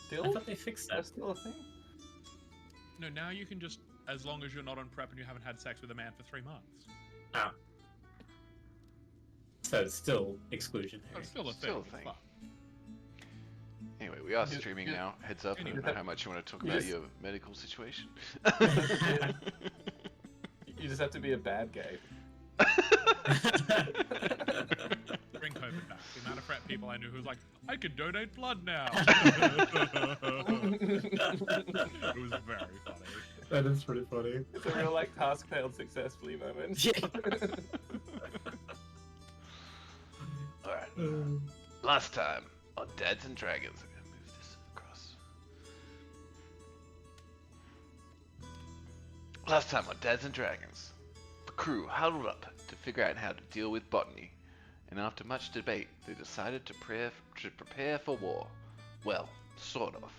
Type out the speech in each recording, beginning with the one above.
Still? I thought they fixed That's that. still a thing? No, now you can just, as long as you're not on prep and you haven't had sex with a man for 3 months. Ah. So it's still exclusionary. That's still a Still thing. a thing. Fuck. Anyway, we are You- streaming you- now. Heads up. I don't know how much you want to talk you about just- your medical situation. You just have to be a bad gay. Bring COVID back. The amount of frat people I knew who was like, I can donate blood now. It was very funny. That is pretty funny. It's a real like task failed successfully moment. Yeah. Alright. Last time on Dads and Dragons. I'm gonna move this across. Last time on Dads and Dragons, the crew huddled up to figure out how to deal with botany, and after much debate, they decided to prepare for war. Well, sort of.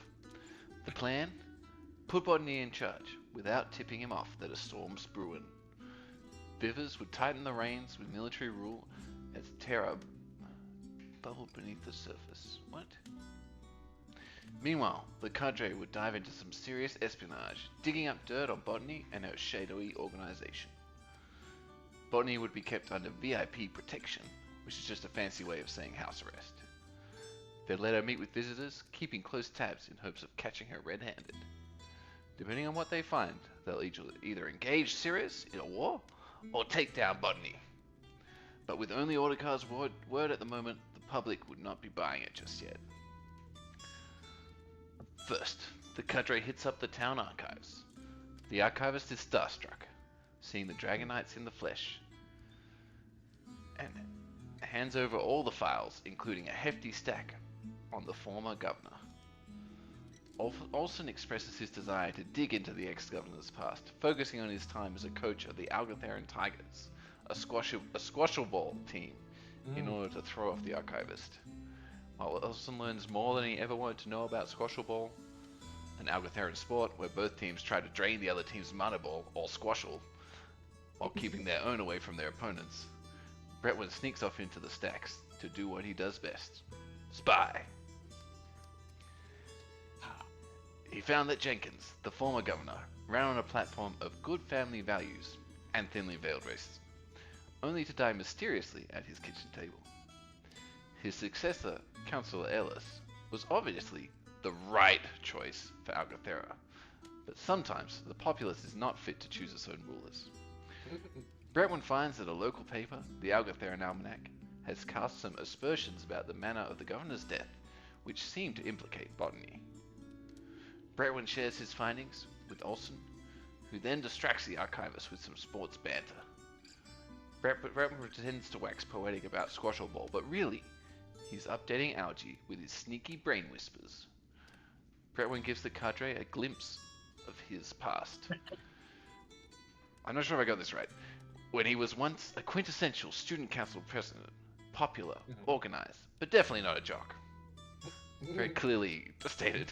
The plan? Put botany in charge, without tipping him off that a storm's brewing. Vivers would tighten the reins with military rule as terror bubbled beneath the surface. What? Meanwhile, the cadre would dive into some serious espionage, digging up dirt on botany and her shadowy organization. Botany would be kept under VIP protection, which is just a fancy way of saying house arrest. They'd let her meet with visitors, keeping close tabs in hopes of catching her red-handed. Depending on what they find, they'll either engage Sirius in a war, or take down Botany. But with only Ordecar's word at the moment, the public would not be buying it just yet. First, the cadre hits up the town archives. The archivist is starstruck, seeing the Dragonites in the flesh, and hands over all the files, including a hefty stack on the former governor. Olsen expresses his desire to dig into the ex-governor's past, focusing on his time as a coach of the Algatheran Tigers, a squashable team, in order to throw off the archivist. While Olsen learns more than he ever wanted to know about squashball, an Algatheran sport where both teams try to drain the other team's mana ball, or squashle, while keeping their own away from their opponents, Bretwin sneaks off into the stacks to do what he does best: spy. He found that Jenkins, the former governor, ran on a platform of good family values and thinly veiled racism, only to die mysteriously at his kitchen table. His successor, Councillor Ellis, was obviously the right choice for Algathera, but sometimes the populace is not fit to choose its own rulers. Bretwin finds that a local paper, the Algatheran Almanac, has cast some aspersions about the manner of the governor's death, which seem to implicate botany. Bretwin shares his findings with Olsen, who then distracts the archivist with some sports banter. Bretwin pretends to wax poetic about squashball, but really, he's updating Algie with his sneaky brain whispers. Bretwin gives the cadre a glimpse of his past. I'm not sure if I got this right. When he was once a quintessential student council president, popular, organized, but definitely not a jock. Very clearly stated.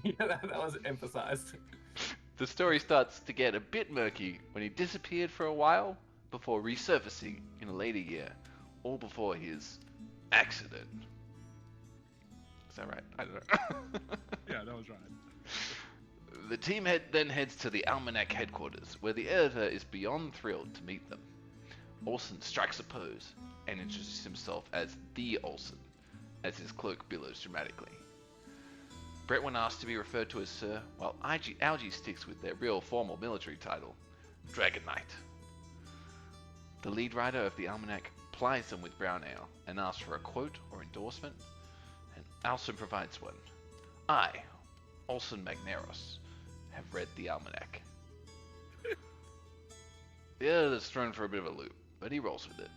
Yeah, that was emphasized. The story starts to get a bit murky when he disappeared for a while before resurfacing in a later year, all before his accident. Is that right? I don't know. Yeah, that was right. The team then heads to the Almanac headquarters, where the editor is beyond thrilled to meet them. Olsen strikes a pose and introduces himself as the Olsen, as his cloak billows dramatically. Bretwin asks to be referred to as Sir, while Algie sticks with their real formal military title, Dragon Knight. The lead writer of the Almanac plies them with brown ale and asks for a quote or endorsement, and Olsen provides one. I, Olsen Magneros, have read the Almanac. The editor's thrown for a bit of a loop, but he rolls with it.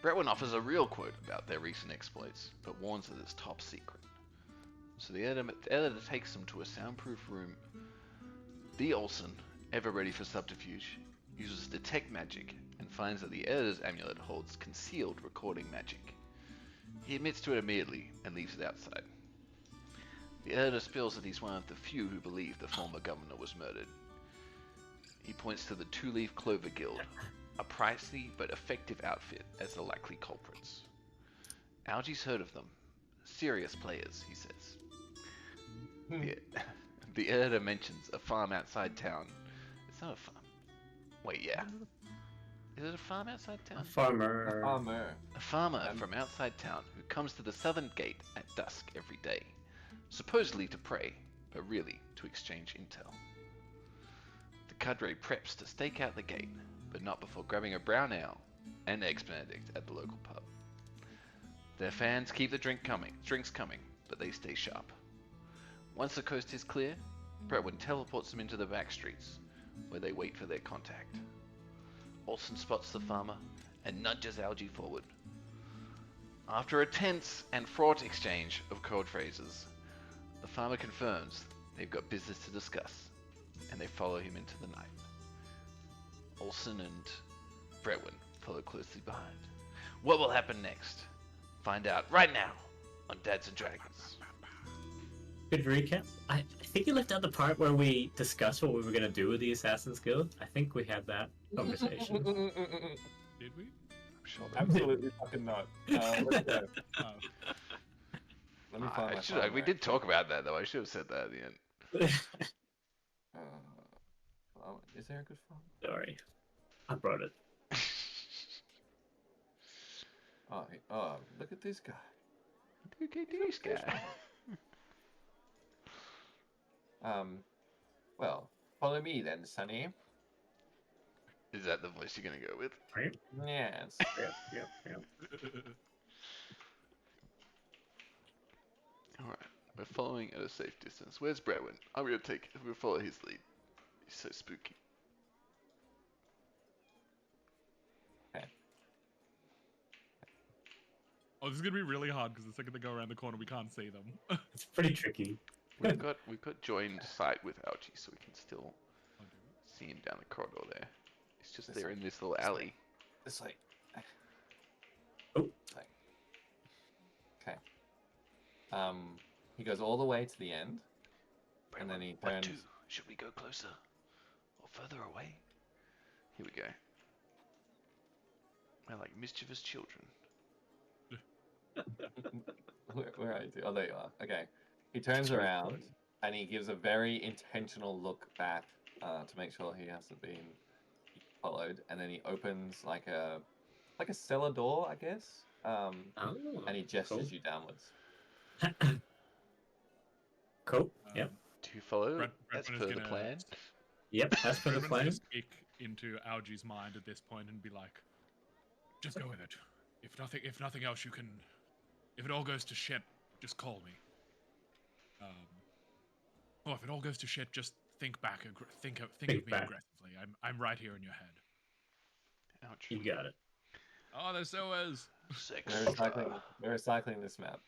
Bretwin offers a real quote about their recent exploits, but warns that it's top secret. So the editor takes them to a soundproof room. The Olsen, ever ready for subterfuge, uses detect magic and finds that the editor's amulet holds concealed recording magic. He admits to it immediately and leaves it outside. The editor spills that he's one of the few who believe the former governor was murdered. He points to the Two-Leaf Clover Guild, a pricey but effective outfit, as the likely culprits. Algie's heard of them, serious players, he says. The, the editor mentions a farm outside town. It's not a farm. Wait, yeah. Is it a farm outside A town? farmer. Farmer. A farmer from outside town who comes to the southern gate at dusk every day, supposedly to pray, but really to exchange intel. The cadre preps to stake out the gate, but not before grabbing a brown ale and eggs Benedict at the local pub. Their fans keep the drinks coming, but they stay sharp. Once the coast is clear, Bretwin teleports them into the back streets, where they wait for their contact. Olsen spots the farmer and nudges Algie forward. After a tense and fraught exchange of code phrases, the farmer confirms they've got business to discuss, and they follow him into the night. Olsen and Bretwin follow closely behind. What will happen next? Find out right now on Dads and Dragons. Good recap. I think you left out the part where we discussed what we were gonna do with the Assassin's Guild. I think we had that conversation. Did we? I'm sure that Absolutely fucking not. Let's go. Oh. Let me find my we farmer. did talk about that though. I should have said that at the end. Is there a good farm? Sorry, I brought it. Oh, look at this guy. Look at this guy. Well, follow me then, Sonny. Is that the voice you're gonna go with? Right? Yes. Yep. Alright, we're following at a safe distance. Where's Bretwin? I'm gonna follow his lead. He's so spooky. Oh, this is gonna be really hard because the second they go around the corner, we can't see them. It's pretty tricky. We've got joined sight with Algie, so we can still see him down the corridor there. He's just This there way. in this little alley. This way. Oh. Like. Okay. He goes all the way to the end, and then he What turns. to? Should we go closer or further away? Here we go. We're like mischievous children. Where are you? Oh, there you are. Okay. He turns around and he gives a very intentional look back to make sure he hasn't been followed, and then he opens like a cellar door, I guess. And he gestures you downwards. Cool. Yep. Do you follow Brett- as Bretwin is per the gonna- plan? Yep. As per the Everyone's plan. gonna speak into Algie's mind at this point and be like, "Just go with it. If nothing else, you can. If it all goes to shit, just call me. Or if it all goes to shit, just think back. Think of me back. aggressively. I'm right here in your head. Ouch. You got it. Oh, there's sewers. Sex. We're recycling this map.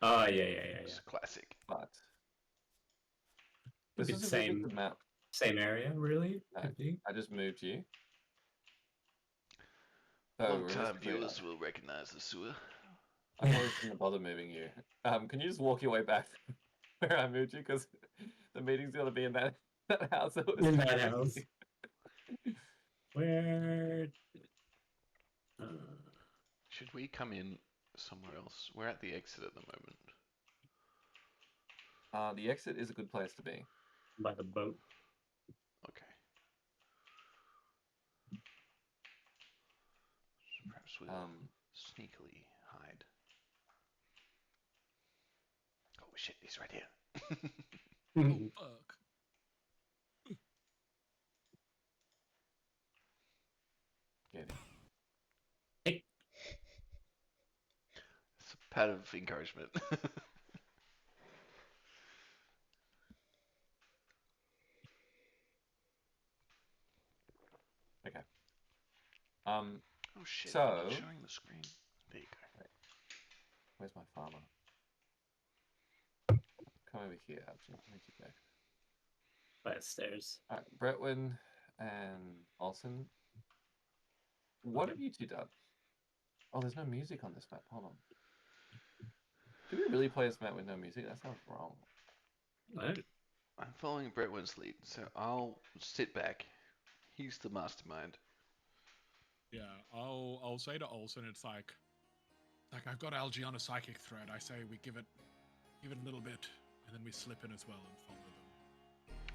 Oh yeah. It's classic. But It's this is the a really same- good map. Same area, really? No. Could be. I just moved you. So Long-time realistically, viewers will recognize the sewer. I probably shouldn't bother moving you. Can you just walk your way back where I moved you? Because the meeting's gonna be in that house. That was In that house. Where? Should we come in somewhere else? We're at the exit at the moment. The exit is a good place to be. By the boat. Okay. So perhaps we'll sneakily hide. Oh shit, he's right here. Oh fuck. Get it. It's a pat of encouragement. Okay. Oh shit, So- I'm not showing the screen. There you go. Where's my farmer? Come over here, Archie. Where'd you go? By the stairs. Alright, Bretwin and Olsen. What have you two done? Oh, there's no music on this map. Hold on. Did we really play this map with no music? That sounds wrong. What? I'm following Bretwin's lead, so I'll sit back. He's the mastermind. Yeah, I'll say to Olsen, it's like, Like, I've got Algae on a psychic thread. I say we give it a little bit, and then we slip in as well and follow them.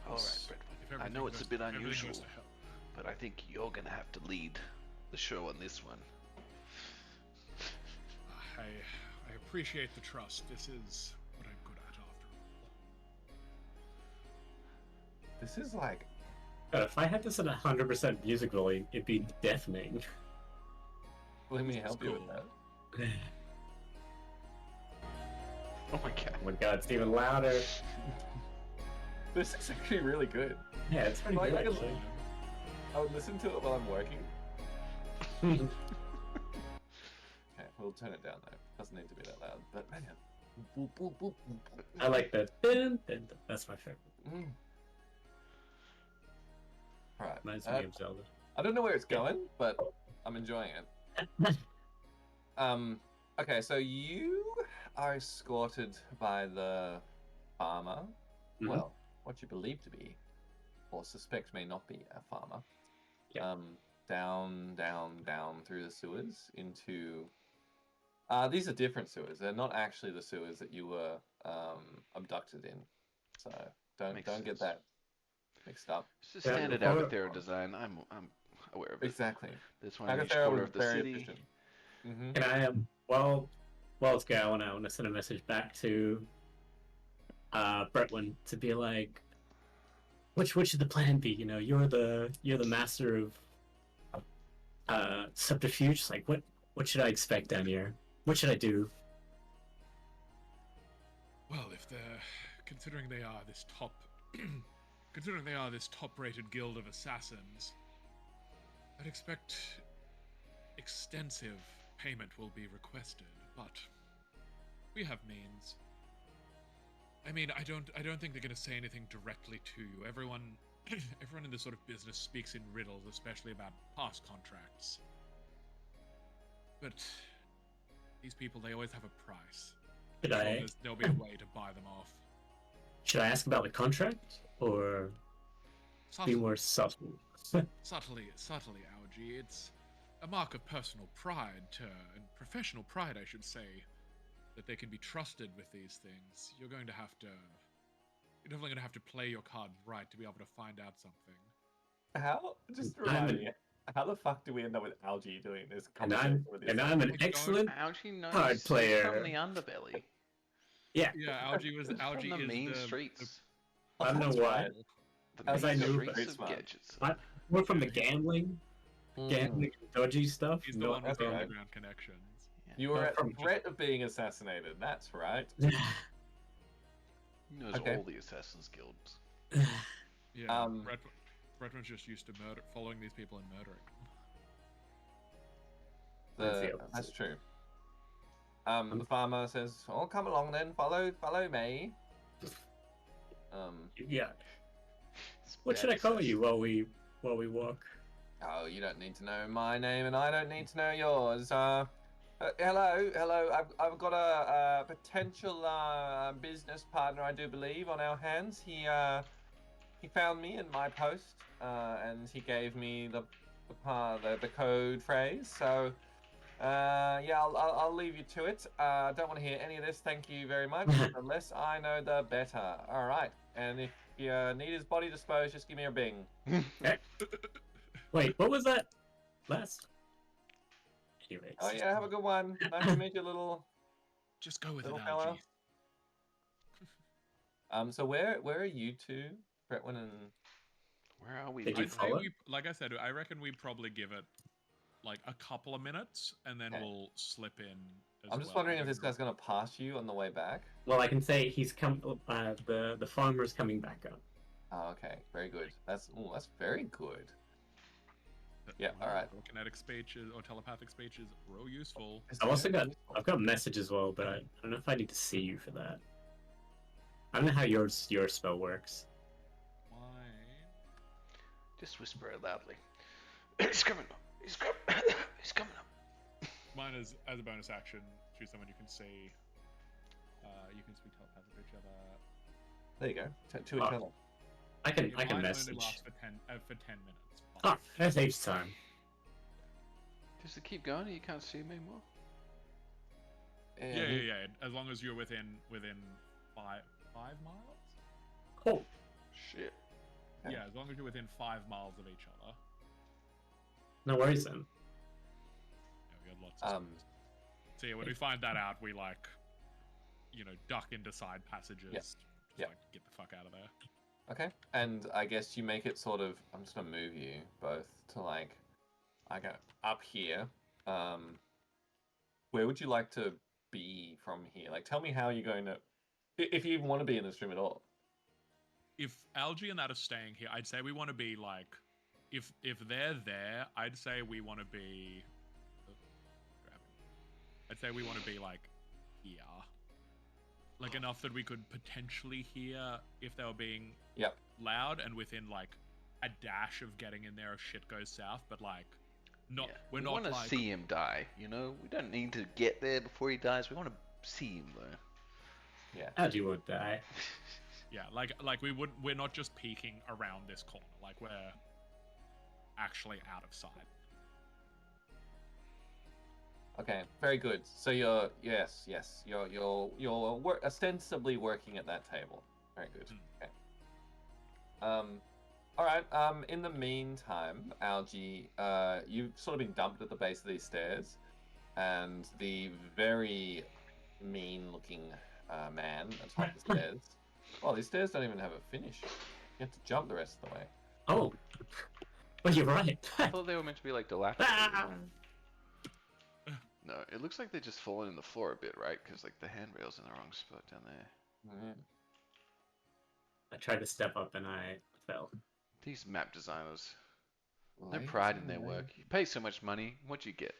All right, If Brentwood. I know everything it's a goes- bit everything unusual, goes to hell. but I think you're gonna have to lead the show on this one. I appreciate the trust. This is what I'm good at, after all. This is like God, if I had this at 100% music volume, it'd be deafening. let me help you with cool. that. Oh my god. Oh my god, it's even louder. This is actually really good. Yeah, it's pretty Like, good I can- actually. I would listen to it while I'm working. Okay, we'll turn it down though. Doesn't need to be that loud. But man, boop, boop, boop, boop, boop. I like that. Dun, dun, dun. That's my favorite. Mm. All right. Reminds me of Zelda. I don't know where it's going, but I'm enjoying it. Okay, so you are escorted by the farmer. Mhm. Well, what you believe to be, or suspect may not be a farmer. Yeah. Down through the sewers into. These are different sewers. They're not actually the sewers that you were abducted in. So Makes don't get sense. that mixed up. It's just Yeah, standard before- Agathera design. I'm aware of it. Exactly. There's one in each Agathera corner was of the very city. efficient. Mm-hmm. And I am while it's going, I want to send a message back to Bretwin to be like, what should the plan be? You know, you're the master of subterfuge. Like, what should I expect down here? What should I do? Well, if they're considering they are this top-rated guild of assassins, I'd expect extensive payment will be requested, but we have means. I mean, I don't think they're going to say anything directly to you. Everyone in this sort of business speaks in riddles, especially about past contracts. But these people, they always have a price. There'll be a way to buy them off. Should I ask about the contract or be more subtle? Subtly, Algie. It's a mark of personal pride, and professional pride, I should say, that they can be trusted with these things. You're definitely going to have to play your cards right to be able to find out something. How? Just remind me. How the fuck do we end up with Algie doing this And conversation with this? I'm an Like, excellent Algae knows card player. from the underbelly. Yeah. Yeah, Algie From the is mean the streets. I don't know That's why. right. The As mean I knew, streets very of smart. gadgets. We're from the gambling, Mm. dodgy stuff. he's the No- one with the okay. underground connections. You were at the From- threat of being assassinated. That's right. He knows Okay. all the Assassin's Guilds. Yeah, Um, Bretman's just used to following these people and murdering them. That's the opposite. That's true. The farmer says, "Oh, come along then. Follow me." Yeah. It's What bad should I call assassin. you while we walk? Oh, you don't need to know my name, and I don't need to know yours. Hello. I've got a potential business partner, I do believe, on our hands. He found me in my post, and he gave me the code phrase. So, yeah, I'll leave you to it. Don't want to hear any of this. Thank you very much. The less I know, the better. All right. And if you need his body disposed, just give me a bing. Wait, what was that last? Anyways. Oh yeah, have a good one. Nice to meet you, little. Just go with it, Little fella. Algie. So where are you two, Bretwin and? Where are we? Did you I'd say follow? like I said, I reckon we probably give it like a couple of minutes, and then Okay. we'll slip in. I'm just wondering if this guy's gonna pass you on the way back. Well, I can say he's come. The farmer's coming back up. Oh, okay, very good. That's very good. Yeah, alright. Kinetic speech or telepathic speech is real useful. I've also I've got a message as well, but I don't know if I need to see you for that. I don't know how your spell works. Why? Just whisper it loudly. He's coming up. He's coming. He's coming up. Mine is as a bonus action. Choose someone you can see. You can speak telepathic to each other. There you go. To each Oh. other. I can Mine only message. lasts for 10 minutes. Oh, that saves time. Does it keep going? You can't see me more. Yeah. As long as you're within 5 miles. Oh, Shit. Okay. Yeah, as long as you're within 5 miles of each other. no worries then. Yeah, we got lots of space. So yeah, when we find that out, we duck into side passages. Yep. Just Yep. get the fuck out of there. Okay, and I guess you make it sort of. I'm just gonna move you both to I go up here. Where would you like to be from here? Like, tell me how you're going to, if you even want to be in this room at all. If Algie and that are staying here, I'd say we want to be if they're there, I'd say we want to be. I'd say we want to be here, enough that we could potentially hear if they were being Yep. loud and within a dash of getting in there if shit goes south, but not. Yeah. We're we not want to see him die. We don't need to get there before he dies. We want to see him though. Yeah. Algie won't die. Yeah, we're not just peeking around this corner. We're actually out of sight. Okay. Very good. So you're ostensibly working at that table. Very good. Okay. All right. In the meantime, Algie, you've sort of been dumped at the base of these stairs, and the very mean-looking man atop the stairs. Well, these stairs don't even have a finish. You have to jump the rest of the way. Oh, well, you're right. I thought they were meant to be dilapidated. Ah! No, it looks like they're just falling in the floor a bit, right? Because the handrail's in the wrong spot down there. Yeah. I tried to step up and I fell. These map designers, no Ladies pride in and their men. work. You pay so much money, what you get?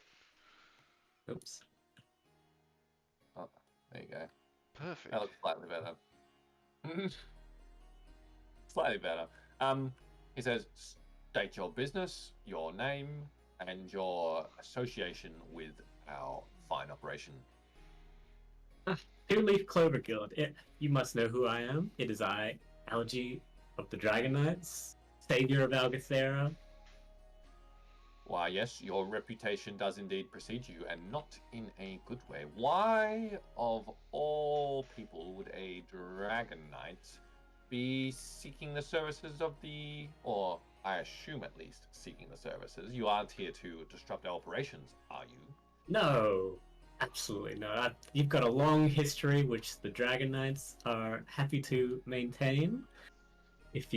Oops. Oh, there you go. Perfect. That looks slightly better. Slightly better. He says, state your business, your name, and your association with our fine operation. Two Leaf Clover Guild. You must know who I am. It is I, Algie of the Dragon Knights, savior of Algathera. Why, yes, your reputation does indeed precede you, and not in a good way. Why, of all people, would a Dragon Knight be seeking the services of or I assume at least, seeking the services? You aren't here to disrupt our operations, are you? No, absolutely not. You've got a long history, which the Dragon Knights are happy to maintain. If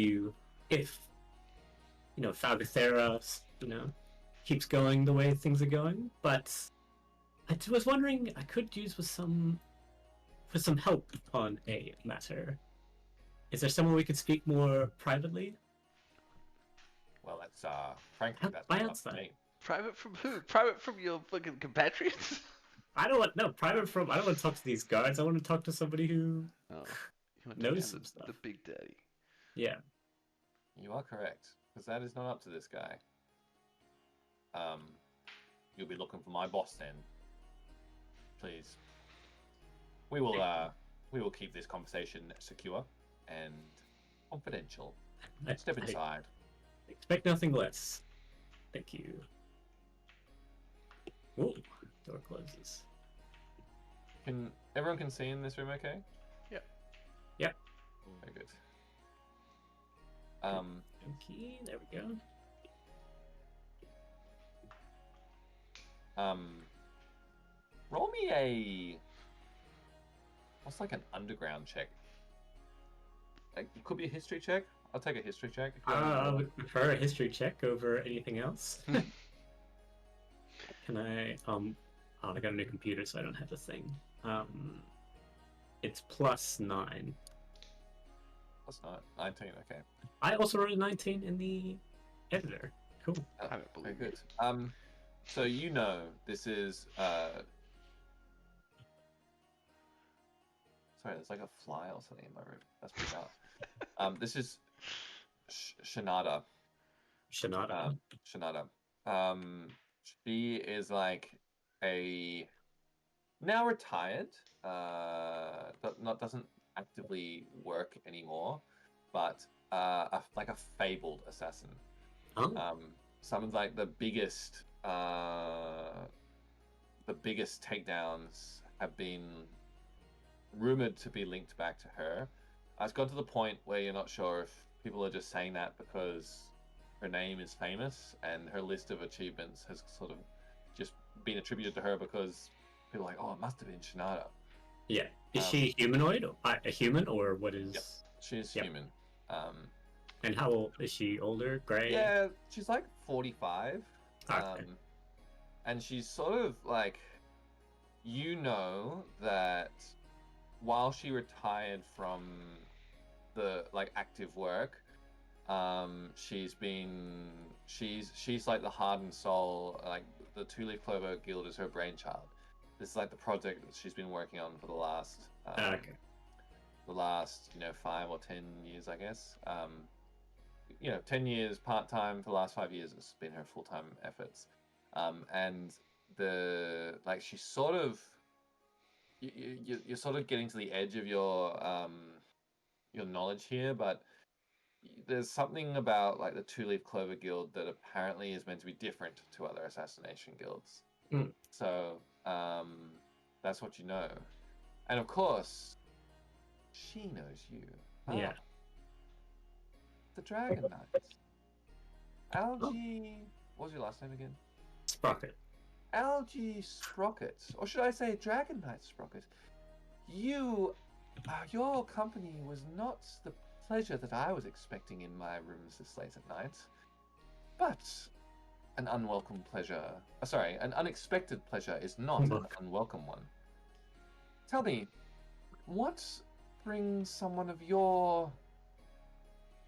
Falgathera, keeps going the way things are going. But I was wondering, I could use for some help on a matter. Is there someone we could speak more privately? Well, that's, frankly, that's My not up answer. to me. Private from who? Private from your fucking compatriots? I don't want to talk to these guards. I want to talk to somebody who Oh, you want knows to some the, stuff. the big daddy. Yeah. You are correct, because that is not up to this guy. You'll be looking for my boss then. Please. We will keep this conversation secure and confidential. Step I inside. expect nothing less. Thank you. Ooh, door closes. Everyone can see in this room okay? Yep. Very good. Okay, there we go. Roll me what's an underground check? It could be a history check. I'll take a history check. If you want I would prefer a history check over anything else. Can I I got a new computer, so I don't have the thing. It's +9. That's not 19. Okay. I also wrote a 19 in the editor. Cool. I don't Very believe good. So this is sorry, there's a fly or something in my room. That's bizarre. This is Shanada. Shanada. Shanada. She is a now retired, but doesn't actively work anymore, but a fabled assassin. Oh. Someone's the biggest takedowns have been rumored to be linked back to her. It's got to the point where you're not sure if people are just saying that because her name is famous and her list of achievements has sort of just been attributed to her because people are like, oh, it must have been Shinada. Yeah. Is she humanoid? A human, or what is? Yep. She's Yep. human. And how old is she? Older, gray? Yeah, she's like 45. Okay. And she's sort of like, you know, that while she retired from the like active work, she's like the heart and soul. Like the Two Leaf Clover Guild is her brainchild. This is like the project that she's been working on for the last Okay. the last 5 or 10 years, I guess. 10 years part-time. For the last 5 years it's been her full-time efforts. And she's sort of, you're sort of getting to the edge of your knowledge here, but there's something about like the Two Leaf Clover Guild that apparently is meant to be different to other assassination guilds. So that's what you know. And of course, she knows you. Yeah. The Dragon Knights. Algie... What was your last name again? Sprocket. Algie Sprocket. Or should I say Dragon Knight Sprocket? Your company was not the pleasure that I was expecting in my rooms this late at night. But an unwelcome pleasure... an unexpected pleasure is not an unwelcome one. Tell me, what brings someone of your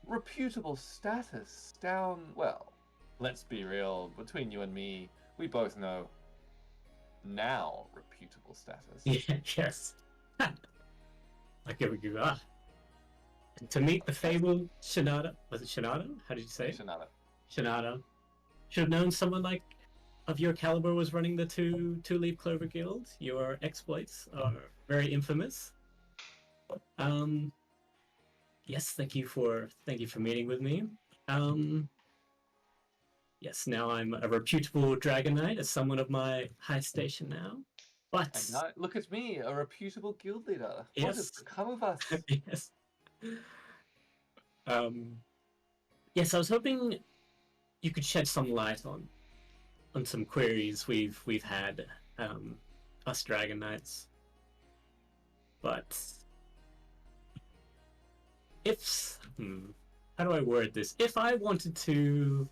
reputable status down... Well, let's be real, between you and me, we both know now reputable status. Yeah, yes. Like here we go. To meet the fabled Shinada. Was it Shinada? How did you say it? Shinada. Shinada. Should have known someone like of your caliber was running the Two Leaf Clover Guild. Your exploits are very infamous. Yes, thank you for meeting with me. Yes, now I'm a reputable Dragon Knight, as someone of my high station now. But And now, look at me, a reputable guild leader. Yes. What has become of us? yes. Yes, I was hoping you could shed some light on some queries we've had, us Dragon Knights. But if how do I word this? If I wanted to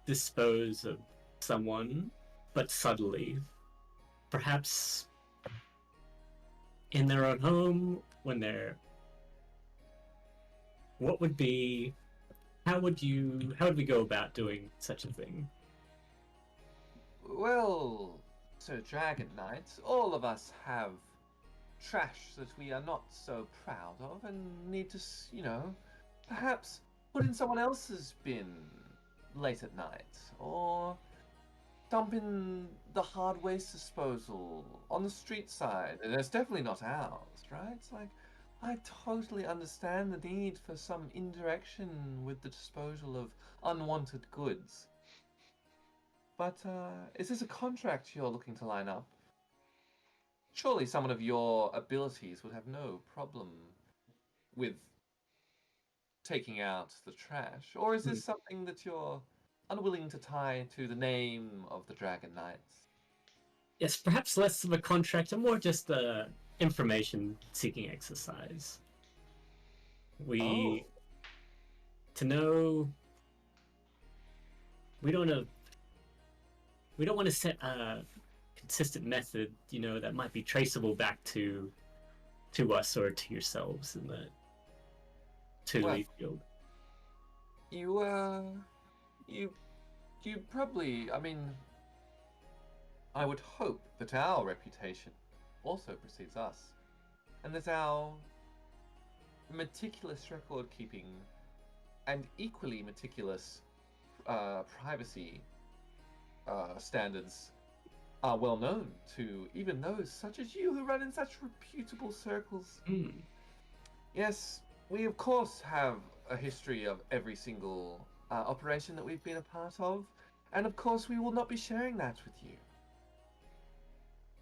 dispose of someone, but subtly, perhaps in their own home, when they're... how would we go about doing such a thing? Well, Sir Dragon Knight, all of us have trash that we are not so proud of and need to, perhaps put in someone else's bin late at night, or dump in the hard waste disposal on the street side. And it's definitely not ours, right? It's like, I totally understand the need for some indirection with the disposal of unwanted goods. But is this a contract you're looking to line up? Surely someone of your abilities would have no problem with taking out the trash. Or is this something that you're unwilling to tie to the name of the Dragon Knights? Yes, perhaps less of a contract and more just a information-seeking exercise. To know... We don't want to set a consistent method, that might be traceable back to us or to yourselves in the Two Leaf Guild. You probably, I would hope that our reputation also precedes us, and that our meticulous record keeping and equally meticulous privacy standards are well known to even those such as you who run in such reputable circles. Yes, we of course have a history of every single operation that we've been a part of, and of course we will not be sharing that with you.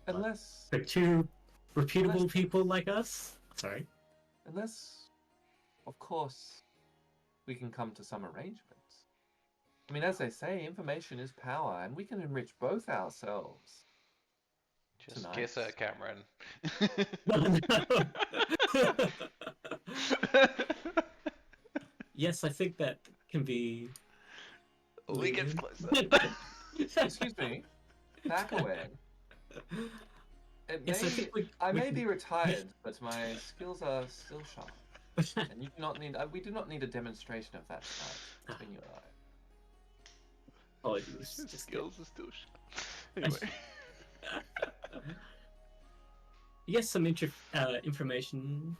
Unless, For two reputable Unless- people like us. Sorry. unless, of course, we can come to some arrangement. I mean, as they say, information is power, and we can enrich both ourselves. Just Tonight. kiss her, Cameron. Yes, I think that can be. We gets closer. Excuse me. Back away. Yes, I think I we may can- be retired, but my skills are still sharp. And you do not need. We do not need a demonstration of that tonight between you and I. Apologies. His Just skills are still sharp. Anyway. yes, some information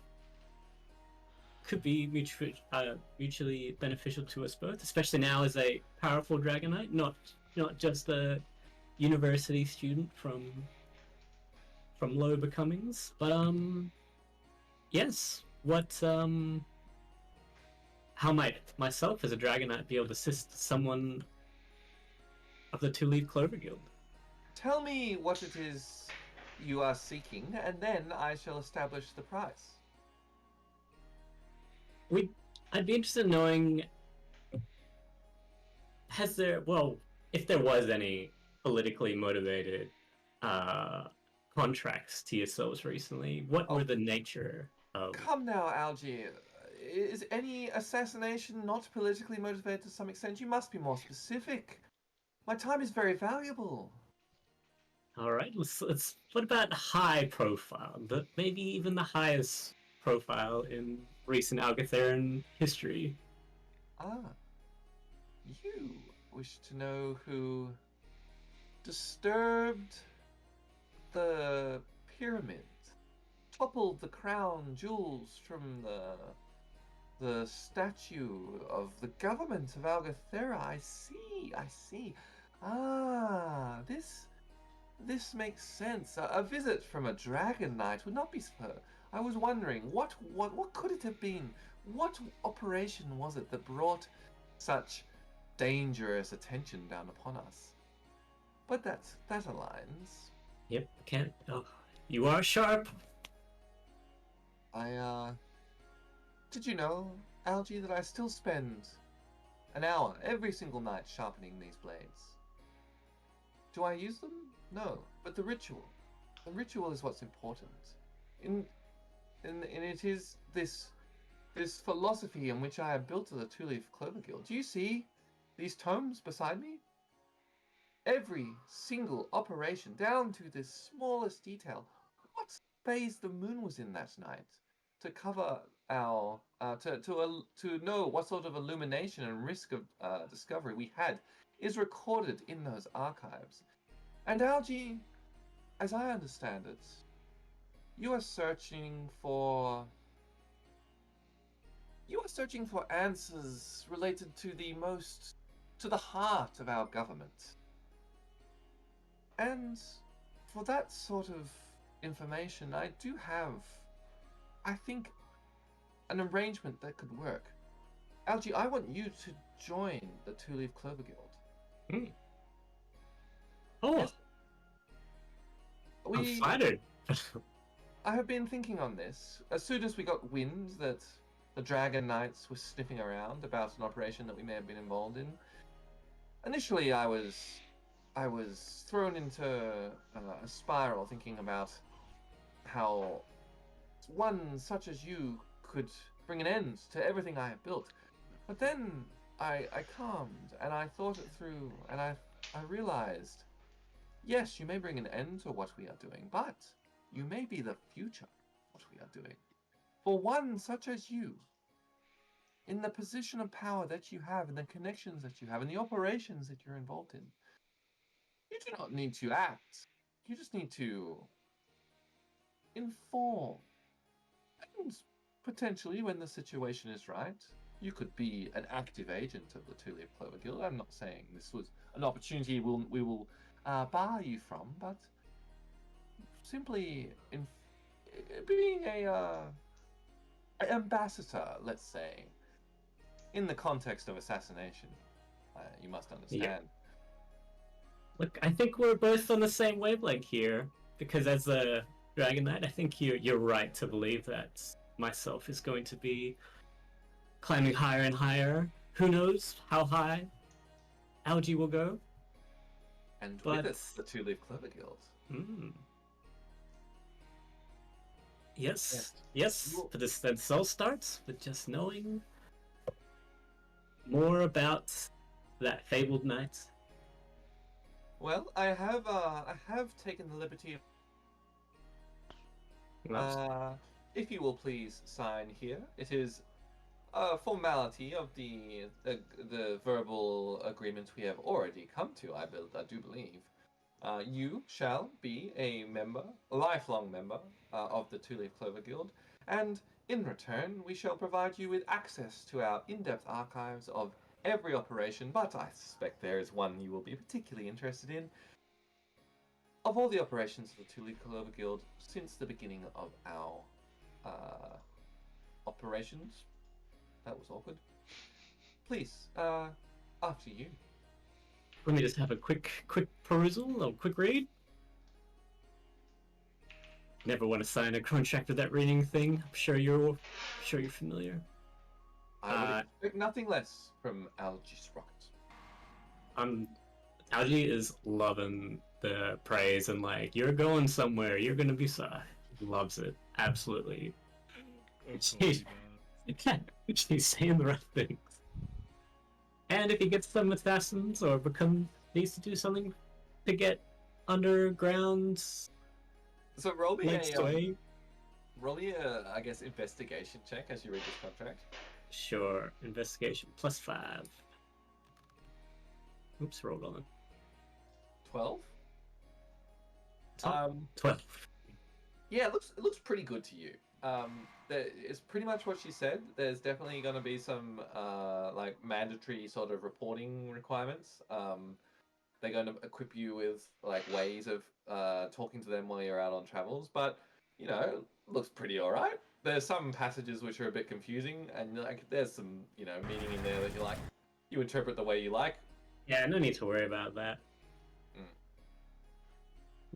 could be mutually beneficial to us both, especially now as a powerful Dragonite, not just a university student from low becomings, but yes. What how might myself as a Dragonite be able to assist someone of the Two-Leaf Clover Guild? Tell me what it is you are seeking, and then I shall establish the price. I'd be interested in knowing, if there was any politically motivated contracts to yourselves recently, what were the nature of? Come now, Algie. Is any assassination not politically motivated to some extent? You must be more specific. My time is very valuable. All right, let's. What about high profile? Maybe even the highest profile in recent Algatheran history. Ah, you wish to know who disturbed the pyramid, toppled the crown jewels from the statue of the government of Algathera. I see. Ah, this makes sense. A visit from a dragon knight would not be spur. I was wondering, what could it have been? What operation was it that brought such dangerous attention down upon us? But that aligns. Yep, can't. Oh, you are sharp. Did you know, Algie, that I still spend an hour every single night sharpening these blades? Do I use them? No, but the ritual is what's important. And it is this philosophy in which I have built the Two-Leaf Clover Guild. Do you see these tomes beside me? Every single operation, down to the smallest detail. What phase the moon was in that night, to cover our to know what sort of illumination and risk of discovery we had, is recorded in those archives. And Algie, as I understand it, you are searching for answers related to the heart of our government. And for that sort of information, I do have, I think, an arrangement that could work. Algie, I want you to join the Two-Leaf Clover Guild. Oh, Yes. I'm flattered. I have been thinking on this. As soon as we got wind that the Dragon Knights were sniffing around about an operation that we may have been involved in, initially I was thrown into a spiral, thinking about how one such as you could bring an end to everything I have built. But then I calmed and I thought it through, and I realized, yes, you may bring an end to what we are doing, but you may be the future of what we are doing. For one such as you, in the position of power that you have, and the connections that you have, and the operations that you're involved in, you do not need to act. You just need to inform. And potentially, when the situation is right, you could be an active agent of the Two-Leaf Clover Guild. I'm not saying this was an opportunity we will bar you from, but simply being a ambassador, let's say, in the context of assassination, you must understand. Look, I think we're both on the same wavelength here. because as a Dragon Knight, I think you're right to believe that myself is going to be climbing higher and higher. Who knows how high Algae will go? And But with it, the Two-Leaf Clover Guild. mm, yes, Yes. yes. But this all starts with just knowing more about that fabled knight. Well, I have taken the liberty of if you will please sign here. It is a formality of the verbal agreement we have already come to. I do believe. You shall be a lifelong member of the Two Leaf Clover Guild, and in return, we shall provide you with access to our in-depth archives of every operation. But I suspect there is one you will be particularly interested in. Of all the operations of the Two Leaf Clover Guild since the beginning of our operations. That was awkward. Please, after you. Let me just have a quick perusal, a quick read. Never want to sign a contract with that reading thing. I'm sure you're familiar. I would expect nothing less from Algae Sprocket. Algae is loving the praise and like you're going somewhere. You're gonna be so. He loves it absolutely. She's saying the right things. And if he gets some assassins or needs to do something to get underground So roll me links away. roll me a, I guess, investigation check as you read this contract. Sure. Investigation +5. Oops, rolled on 12. 12. Yeah, it looks pretty good to you. It's pretty much what she said. There's definitely going to be some like mandatory sort of reporting requirements. They're going to equip you with like ways of talking to them while you're out on travels, but looks pretty all right. There's some passages which are a bit confusing, and like there's some meaning in there that you interpret the way you like. Yeah, no need to worry about that. Mm.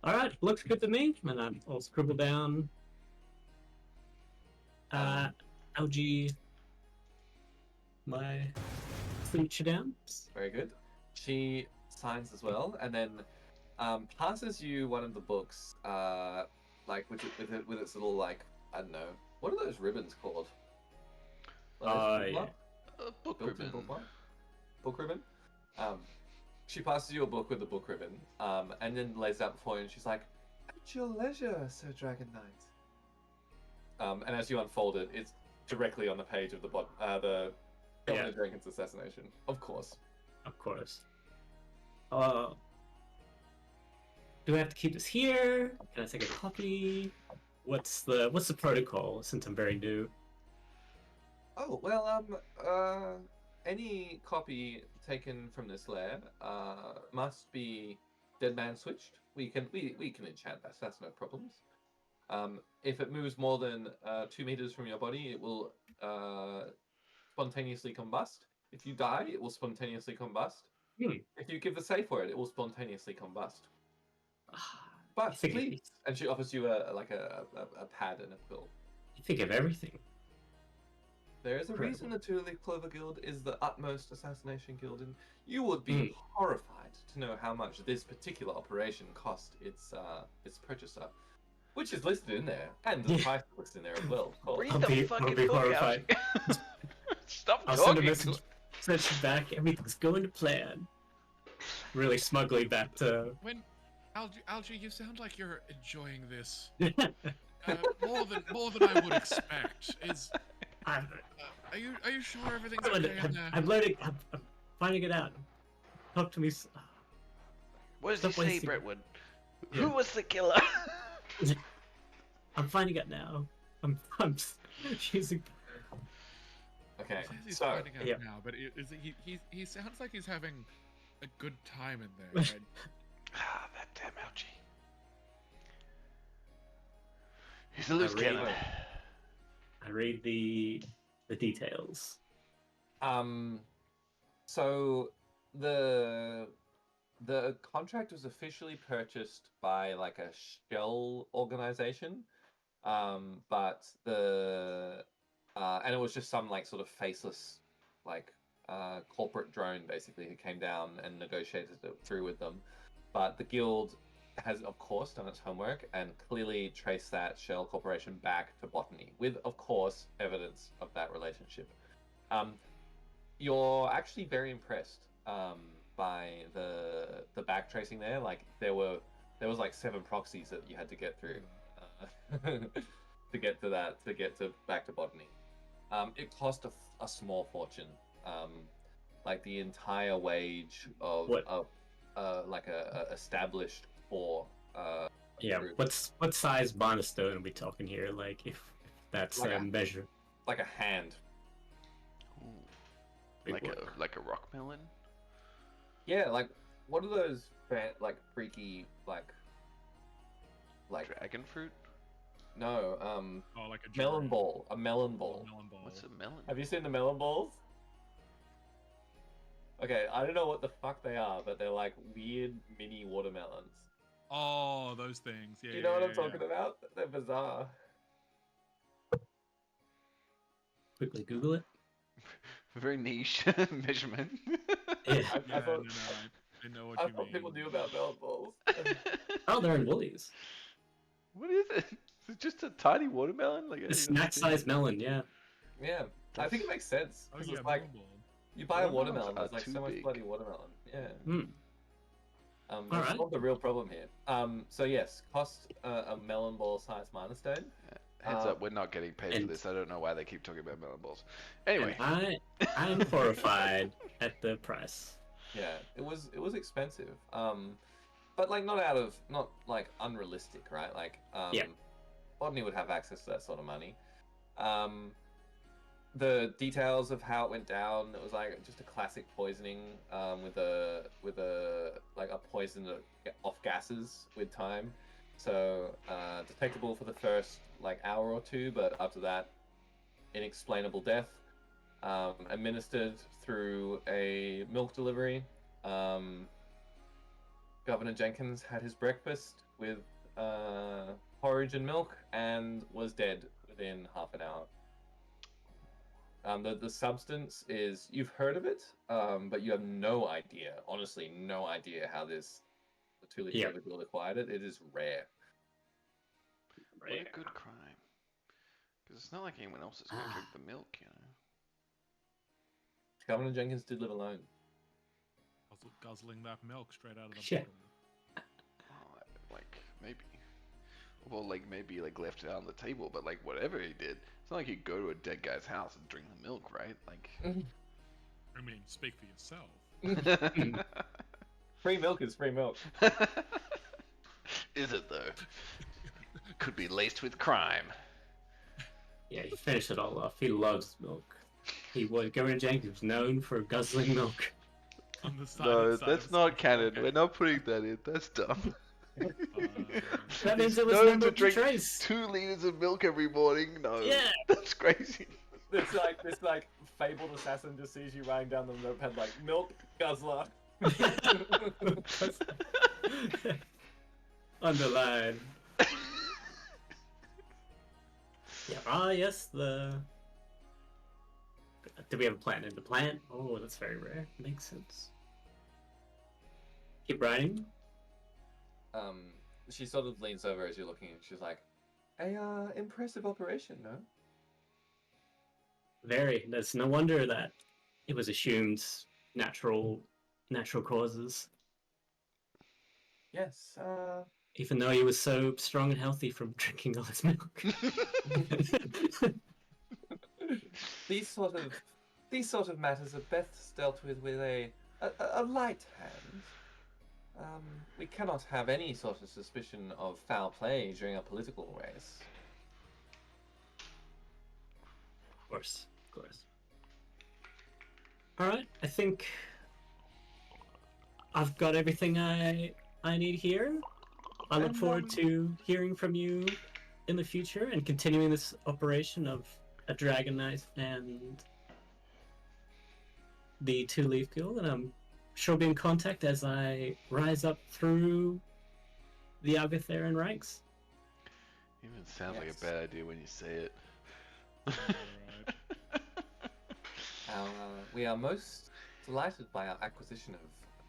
All right, looks good to me. And I'll scribble down. Algae. My feature down. Very good. She signs as well, and then passes you one of the books, like with its little like I don't know, what are those ribbons called? Yeah. Book ribbon. Book ribbon. She passes you a book with the book ribbon, and then lays it out before you, and she's like, "At your leisure, Sir Dragon Knight." And as you unfold it, it's directly on the page of the Governor Jenkins assassination. Of course. Of course. Do I have to keep this here? Can I take a copy? What's the protocol since I'm very new? Oh well, any copy taken from this lair must be dead man switched. We can enchant that. So that's no problems. If it moves more than 2 meters from your body, it will spontaneously combust. If you die, it will spontaneously combust. If you give the safe word, it will spontaneously combust. But please, and she offers you a pad and a quill. You think of everything. There is a reason the Two Leaf Clover Guild is the utmost assassination guild, and you would be horrified to know how much this particular operation cost its purchaser, which is listed in there, and the price is listed in there as well. Of course. Read the fucking book out. Stop I'll talking. send a message back. Everything's going to plan. Really smugly back to. When Algae, you sound like you're enjoying this more than I would expect. Are you sure everything's okay in there? I'm learning. I'm finding it out. Talk to me. What does he say, Brentwood? Yeah. Who was the killer? I'm finding out now. I'm choosing. Okay, he's finding out now, but he sounds like he's having a good time in there. Right? That damn Algae. He's a loose cannon. I read the details. So the the contract was officially purchased by like a shell organization, but and it was just some like sort of faceless like corporate drone basically who came down and negotiated it through with them. But the guild has of course done its homework and clearly traced that shell corporation back to botany, with of course evidence of that relationship. Um, you're actually very impressed by the back tracing there. Like there was like 7 proxies that you had to get through to get to that to get to back to botany. It cost a small fortune, like the entire wage of What? like a established core. Yeah, Group. what size Bonastone are we talking here? Like if that's Like a a- measure. Like a hand. Ooh, Big like work. a rock melon. Yeah, like what are those like freaky like Dragon fruit. no Oh, like a melon giraffe. ball, a melon Oh, ball. melon ball. What's a melon? Have you seen the melon balls? Okay, I don't know what the fuck they are, but they're like weird mini watermelons. Oh, those things. Yeah. Do you know what I'm yeah. talking about? They're bizarre. Quickly Google it. Very niche measurement. Yeah. I Yeah, thought, I know what I you thought mean. people knew about melon balls. Oh, they're in Woolies. What is it? Is it just a tiny watermelon? Like A snack-sized melon, yeah. Yeah, I think it makes sense Oh because yeah, it's like melon ball. you buy a Watermelons watermelon, are there's like too so much big. bloody watermelon. Yeah. Hmm. Let's Alright. solve the real problem here. So yes, cost a melon ball size milestone. Heads up, we're not getting paid for and- this. I don't know why they keep talking about melon balls. And Anyway, I'm horrified at the price. Yeah, it was expensive. But like not like unrealistic, right? Like Yeah. Botany would have access to that sort of money. The details of how it went down, it was like just a classic poisoning with a like a poison off gases with time. So detectable for the first like hour or two, but after that, inexplainable death. Administered through a milk delivery. Governor Jenkins had his breakfast with porridge and milk and was dead within half an hour. The substance is, you've heard of it, but you have no idea, honestly, no idea how the Two-Leaf Yeah. Clover Guild acquired it. It is rare. what a good crime. Because it's not like anyone else is going to drink the milk, you know. Governor Jenkins did live alone. Guzzling that milk straight out of the Shit. bottle. Oh, like maybe. Well, like maybe like left it out on the table, but like whatever he did, it's not like he'd go to a dead guy's house and drink the milk, right? Like. I mean, speak for yourself. Free milk is free milk. Is it though? Could be laced with crime. Yeah, he finished it all off. He loves milk. Governor Jenkins was known for guzzling milk. On the side No, side that's of not social canon. media. We're not putting that in. That's dumb. That means He's it was known number to drink trace. 2 liters of milk every morning. No, Yeah. that's crazy. This like fabled assassin just sees you writing down the notepad like milk guzzler. Underline. Yeah. Yes. Do we have a plant in the plant? Oh, that's very rare. Makes sense. Keep writing. She sort of leans over as you're looking, and she's like, "A impressive operation, no?" Very. That's no wonder that it was assumed natural causes. Yes. Even though he was so strong and healthy from drinking all his milk. These sort of matters are best dealt with a light hand. We cannot have any sort of suspicion of foul play during a political race. Of course. Alright, I think I've got everything I need here. I look And, forward to hearing from you in the future and continuing this operation of a Dragon Knight and the Two-Leaf Guild, and I'm she'll be in contact as I rise up through the Algatheran ranks. Even sounds like Yes. a bad idea when you say it. Alright. We are most delighted by our acquisition of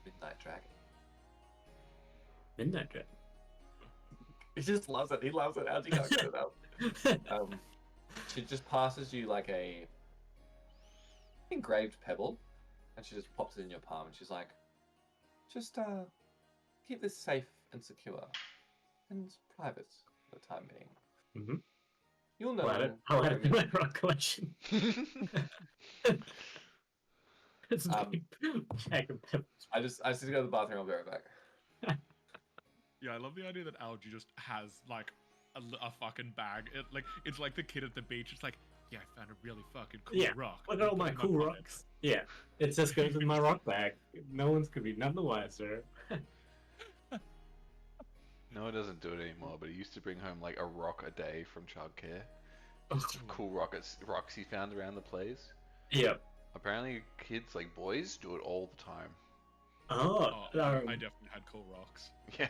Midnight Dragon. Midnight Dread. He just loves it. He loves it. How'd you not get it up? She just passes you like a engraved pebble, and she just pops it in your palm, and she's like, "Just keep this safe and secure, and private for the time being. Mm-hmm. You'll know." I'll add it to my rock collection. It's a Um, big bag of pebbles. I just need to go to the bathroom. I'll be right back. Yeah, I love the idea that Algie just has like a fucking bag. It's like the kid at the beach. It's like, yeah, I found a really fucking cool Yeah, rock. look at all Put my it in cool pocket." rocks. Yeah, it just goes in my rock bag. No one's gonna be none the wiser. No, it doesn't do it anymore, but he used to bring home like a rock a day from childcare. Just cool rocks he found around the place. Yeah. Apparently, kids, like boys, do it all the time. Oh, I definitely had cool rocks. Yeah.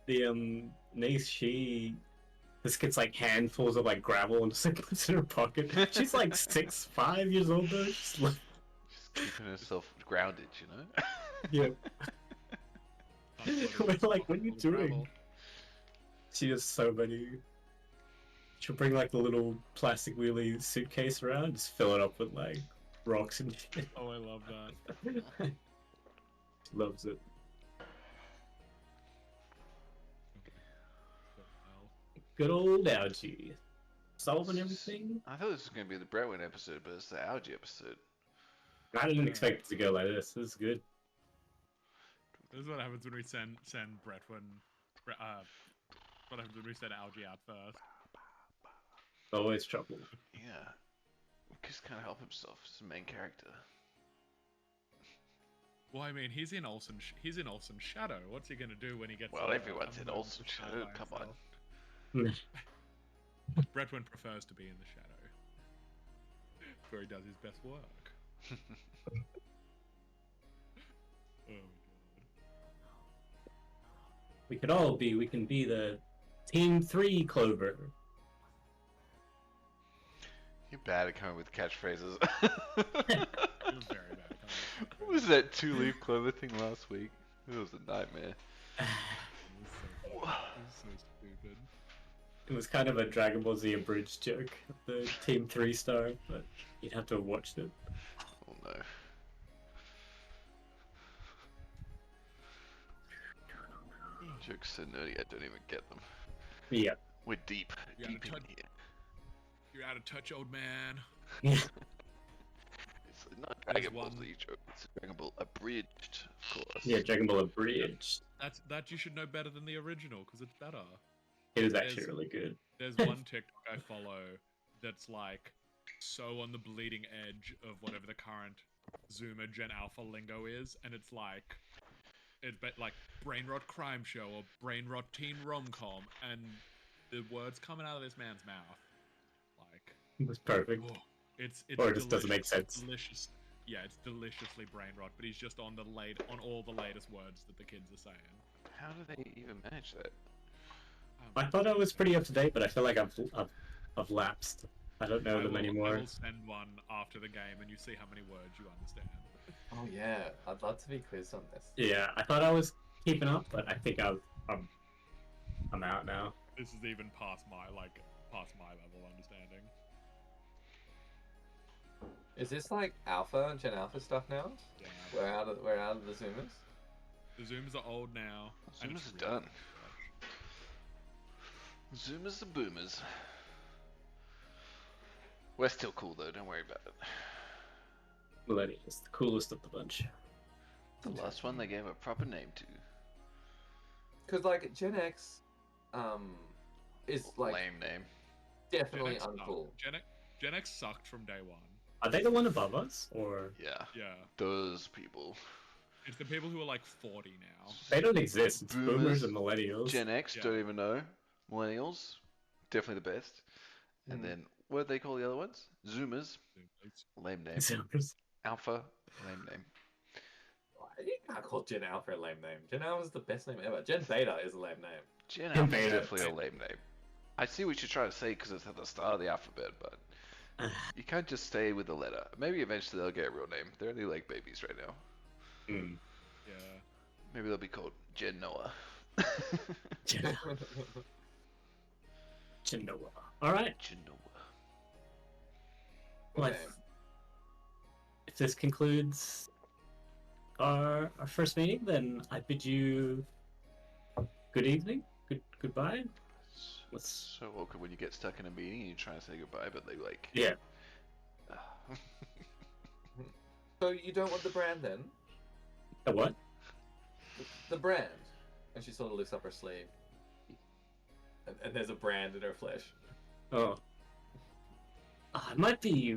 the niece, she just gets like handfuls of like gravel and just like puts it in her pocket. She's like 5 years old though. She's like, Just keeping herself grounded, you know? yeah. That's We're like, what are you full of gravel. doing? She has so many. She'll bring like the little plastic wheelie suitcase around, just fill it up with like rocks and shit. Oh, I love that. She loves it. Good old Algie. Solving everything. I thought this was going to be the Brentwood episode, but it's the Algae episode. I didn't expect it to go like this. This is good. This is what happens when we send Bretwin. What happens when we send Algie out first? Always trouble. Yeah. Just can't help himself. He's the main character. Well, I mean, he's in Olsen's shadow. What's he gonna do when he gets? Well, to, everyone's in Unknown Olsen's Shadow shadow, by come on. himself? Bretwin prefers to be in the shadow, where he does his best work. Oh my god. We can be the Team 3 Clover. You're bad at coming with catchphrases. You're very bad at coming What was that 2-leaf clover thing last week? It was a nightmare. It was so stupid. It was kind of a Dragon Ball Z abridged joke, the Team 3 star, but you'd have to have watched it. Oh no. Jokes so nerdy I don't even get them. Yeah. We're deep Yeah, in touch- here. You're out of touch, old man. It's not There's Dragon Ball one- Z joke, it's Dragon Ball abridged, of course. Yeah, Dragon Ball abridged. That you should know better than the original because it's better. It is actually There's- really good. There's one TikTok I follow that's like so on the bleeding edge of whatever the current Zoomer Gen Alpha lingo is, and it's like brain rot crime show or brain rot teen rom-com, and the words coming out of this man's mouth, like, It was perfect. oh, it's Or it just doesn't make sense. delicious. Yeah, it's deliciously brain rot, but he's just on all the latest words that the kids are saying. How do they even manage that? I thought I was pretty up to date, but I feel like I've lapsed. I don't know them I anymore. will send one after the game, and you see how many words you understand. Oh yeah, I'd love to be quizzed on this. Yeah, I thought I was keeping up, but I think I'm out now. This is even past my level understanding. Is this like Alpha, Gen Alpha stuff now? Yeah. We're out of the Zoomers. The Zoomers are old now. and Zoomers it's are really done. Zoomers are boomers. We're still cool though, don't worry about it. Millennium is the coolest of the bunch. The last one they gave a proper name to. Because like Gen X, is like Lame name. definitely Gen X sucked. uncool. Gen X sucked from day one. Are they the one above us, or Yeah. Yeah. Those people. It's the people who are like 40 now. they don't exist? It's Boomers, boomers and millennials. Gen X, Yeah. don't even know. Millennials, definitely the best. And then, what do they call the other ones? Zoomers, lame name. Zoomers. Alpha, lame name. You can't call Gen Alpha a lame name. Gen Alpha is the best name ever. Gen Beta is a lame name. Gen Gen Alpha is Beta. definitely a lame name. I see what you're trying to say because it's at the start of the alphabet, but you can't just stay with the letter. Maybe eventually they'll get a real name. They're only like babies right now. Hmm. Yeah. Maybe they'll be called Gen Noah. Gen Noah. All right. Gen Noah. Well, Okay. if this concludes our first meeting, then I bid you good evening, goodbye. Let's. So awkward when you get stuck in a meeting and you try to say goodbye, but they like. Yeah. So you don't want the brand then? A what? The brand. And she sort of lifts up her sleeve. And there's a brand in her flesh. Oh. It might be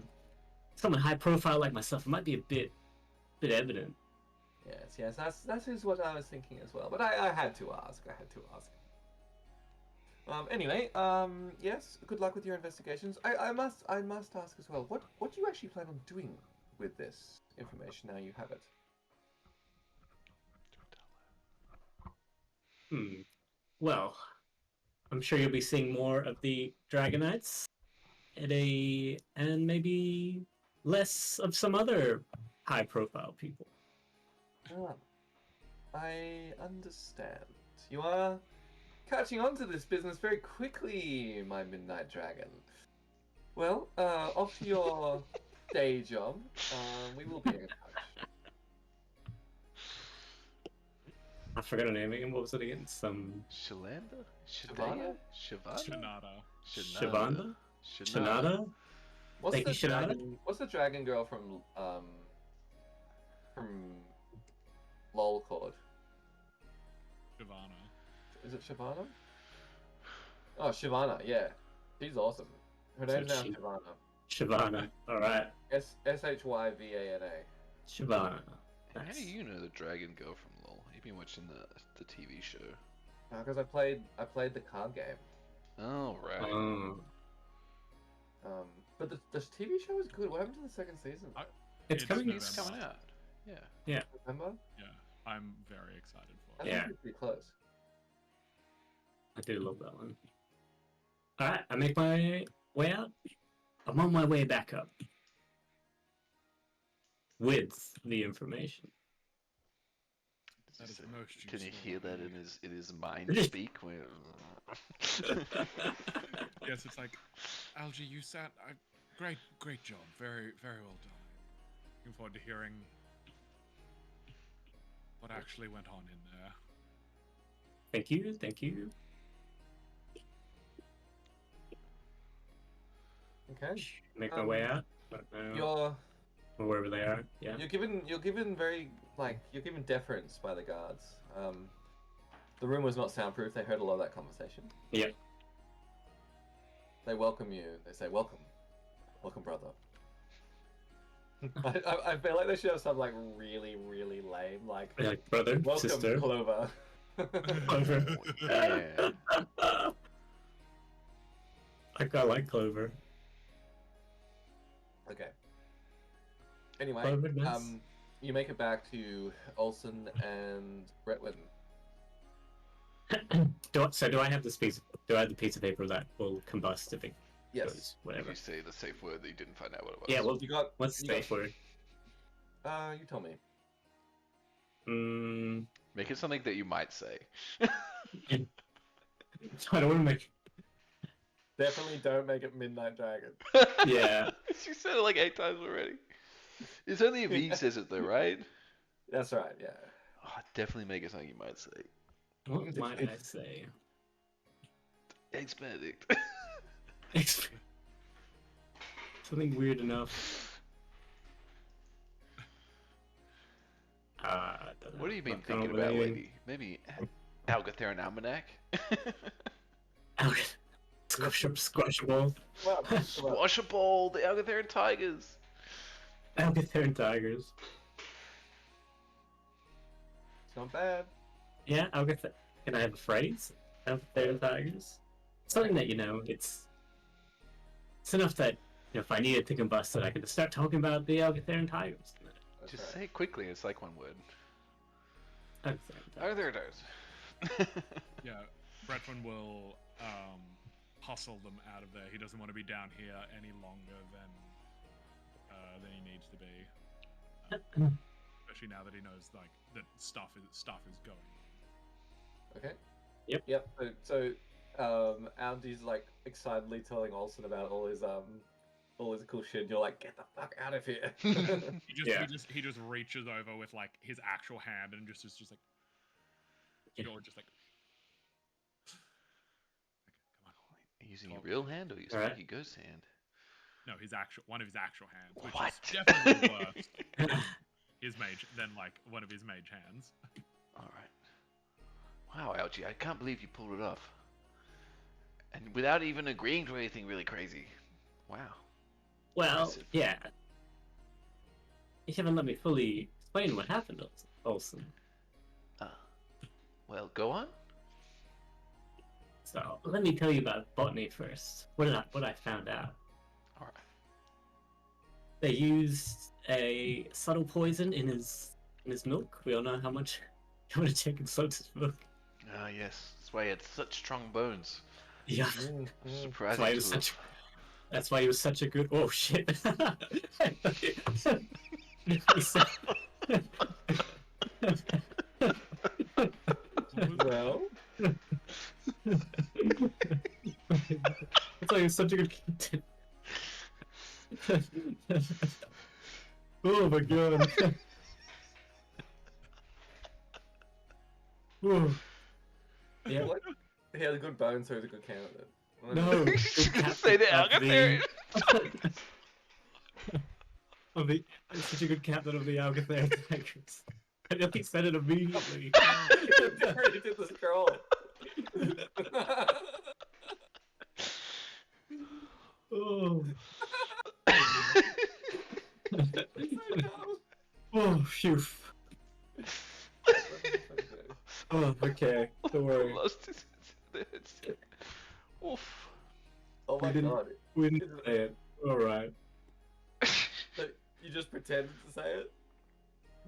someone high profile like myself. It might be a bit evident. Yes, that is what I was thinking as well. But I had to ask. Anyway, yes, good luck with your investigations. I must ask as well, what do you actually plan on doing with this information now you have it? Well, I'm sure you'll be seeing more of the Dragonites and maybe less of some other high profile people. Ah, I understand. You are catching on to this business very quickly, my Midnight Dragon. Well, off to your day job. We will be in touch. I forgot her name again. What was it again? Shalanda? Shavana? Shavana? Shavanda? Shanada? Shanada? Thank you, Shanada. What's the dragon girl from LOL called? Shavana. Is it Shavana? Oh, Shavana, yeah. She's awesome. Her So name's now she- Shavana. Shavana. Alright. Shyvana. Shavana. How Nice. do you know the dragon girl from LOL? You've been watching the TV show. Because I played the card game. Oh, right. Oh. But the TV show is good. What happened to the second season? It's coming. It's coming out. Yeah. Remember? Yeah. I'm very excited for I it. think Yeah. it's pretty close. I do love that one. Alright, I make my way out. I'm on my way back up. With the information. That is the most Can you useful hear one that you in his mind speak? Yes, it's like, Algie, you sat. Great job. Very, very well done. Looking forward to hearing what actually went on in there. Thank you, thank you. Okay. Make my way out. You're Or wherever they are. Yeah. you're given very you're given deference by the guards. The room was not soundproof. They heard a lot of that conversation. Yep. They welcome you. They say, "Welcome, welcome, brother." I feel like they should have something really lame, like They're like brother, "Welcome, sister. Clover." Clover. Yeah. I like Clover. Okay. Anyway, Clover, nice. you make it back to Olsen and Bretwin. Do I have this piece? Do I have the piece of paper that will combust if it Yes. goes If whatever? you say the safe word that you didn't find out what it was. Yeah. Well, You got. what's the you got- safe word? You tell me. Make it something that you might say. I don't want to make. Definitely don't make it Midnight Dragon. Yeah. She said it like 8 times already. It's only if he says it though, right? That's right. Yeah. Oh, definitely make it something you might say. What might I say? Eggs Benedict. Something weird enough. What have you been thinking about lately? Maybe Algatherin Almanac? Squashable. Well, Squashable! The Algatherin Tigers! Algatherin tigers. it's not bad. Yeah, Algatherin. Can I have a phrase? Algatherin tigers. Something that it's enough that if I needed to combust it, I could just start talking about the Algatherin tigers. That's Just right. say it quickly, it's like one word. Oh, there it is. Yeah, Bretman will hustle them out of there. He doesn't want to be down here any longer than he needs to be. Especially now that he knows like that stuff is going. Okay. Yep. Yep. So Andy's like excitedly telling Olsen about all his cool shit. And you're like, get the fuck out of here. He just reaches over with like his actual hand and just is just like you're just like come on. Using your real hand or your spooky ghost hand? No, one of his actual hands, which What? is definitely worse than like one of his mage hands. All right. Wow, Algie, I can't believe you pulled it off. And without even agreeing to anything really crazy. Wow. Well, Impressive. yeah. You haven't let me fully explain what happened, Olsen. Well, go on. So let me tell you about botany first. What I found out. All right. They used a subtle poison in his milk. We all know how much chicken soaks his milk. Ah, yes. That's why he had such strong bones. Yeah. Surprising to us. That's why he was such a good. Oh shit! Well, that's why he was such a good captain. Oh my god! Oh. Yeah. what? He had a good bone, so he was a good candidate. No. Say the Algotherian. Such a good captain of the Algotherian Tigers. I know he said it immediately. He did the scroll. Oh. Oh, phew. Oh, okay. Don't worry. Lost his headset. Oof. Oh my god. We didn't say it. Alright. So you just pretended to say it?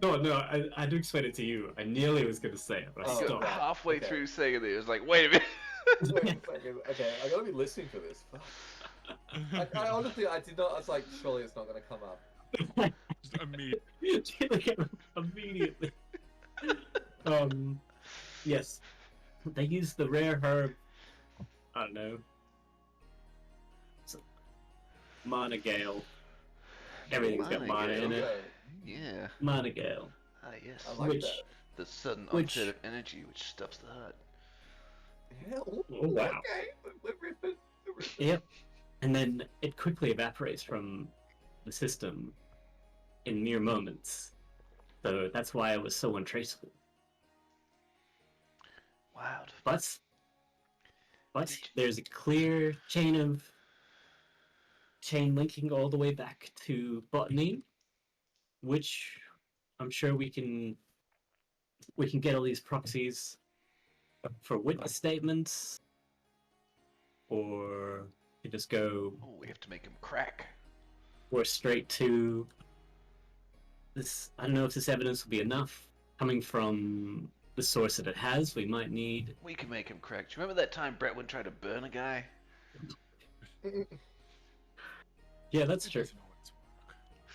No, I had to explain it to you. I nearly was going to say it, but I Oh, He got stopped. right. halfway Okay. through saying it. It was like, wait a minute. Wait a second. Okay, I gotta be listening for this. I honestly, I did not. I was like, surely it's not gonna come up. Just Immediately. Yes. They use the rare herb. I don't know. Mana Gale. Everything's got mana in it. Okay. Yeah. Mana Gale. Ah, yes. I like Which- that. The sudden which- onset of energy which stuffs the heart. Yeah. Ooh, Oh, wow. Okay. We're ripping. Yep. And then it quickly evaporates from the system in mere moments. So that's why it was so untraceable. Wow. But there's a clear chain linking all the way back to botany, which I'm sure we can get all these proxies for witness statements, or you just go Oh, we have to make him crack. or straight to this. I don't know if this evidence will be enough coming from the source that it has. We might need. We can make him crack. Do you remember that time Brett tried to burn a guy? Yeah, that's true.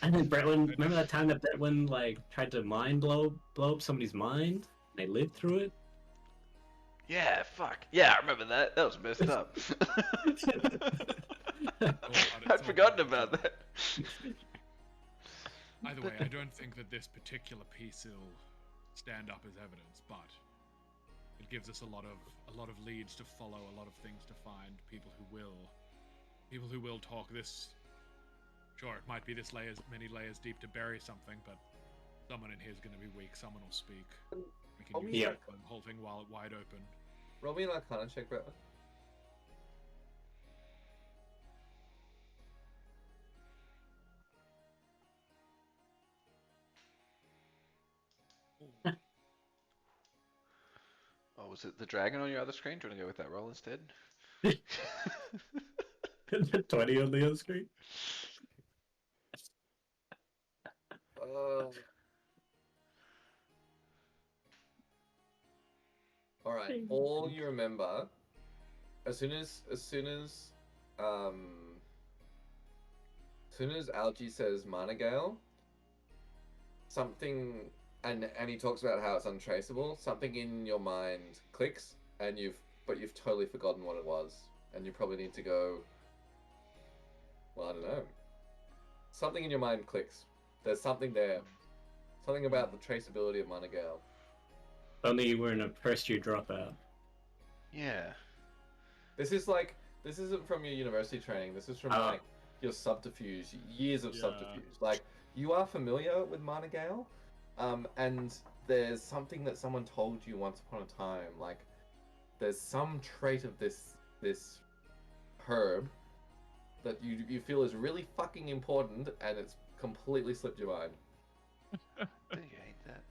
And then Bretwin, remember that time that Bretwin like tried to mind blow up somebody's mind? They lived through it. Yeah, fuck. Yeah, I remember that. That was messed up. I'd forgotten about that. Either way, I don't think that this particular piece will stand up as evidence, but it gives us a lot of leads to follow, a lot of things to find, people who will talk this. Sure, it might be many layers deep to bury something, but someone in here is going to be weak. Someone will speak. We can use the whole thing wide open. Roll me an Arcana check, bro. Oh, was it the dragon on your other screen? Do you want to go with that roll instead? 20 on the other screen. All right. All you remember, as soon as Algie says Marnagale, something, and he talks about how it's untraceable. Something in your mind clicks, and you've totally forgotten what it was, and you probably need to go. Well, I don't know. Something in your mind clicks. There's something there. Something about the traceability of Marnagale. Only you were in a first-year dropout. Yeah. This isn't from your university training. This is from like your subterfuge, years of subterfuge. Like, you are familiar with Marnagale, and there's something that someone told you once upon a time. Like, there's some trait of this herb that you feel is really fucking important, and it's completely slipped your mind. Don't you hate that?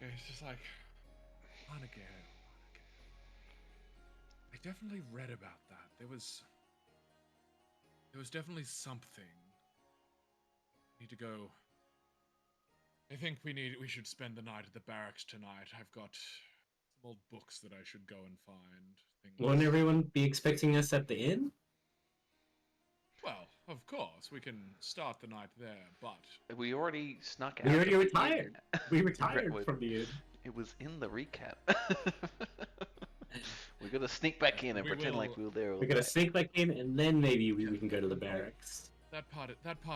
Yeah, it's just like, Monaco. I definitely read about that. There was definitely something. Need to go. I think we should spend the night at the barracks tonight. I've got some old books that I should go and find. Things. Won't everyone be expecting us at the inn? Well, of course, we can start the night there, but We already snuck out. We already of the retired. inn. We retired from the inn. It was in the recap. We gotta sneak back in and pretend like we were there all We're gonna day. sneak back in, and then maybe we can go to the barracks. that part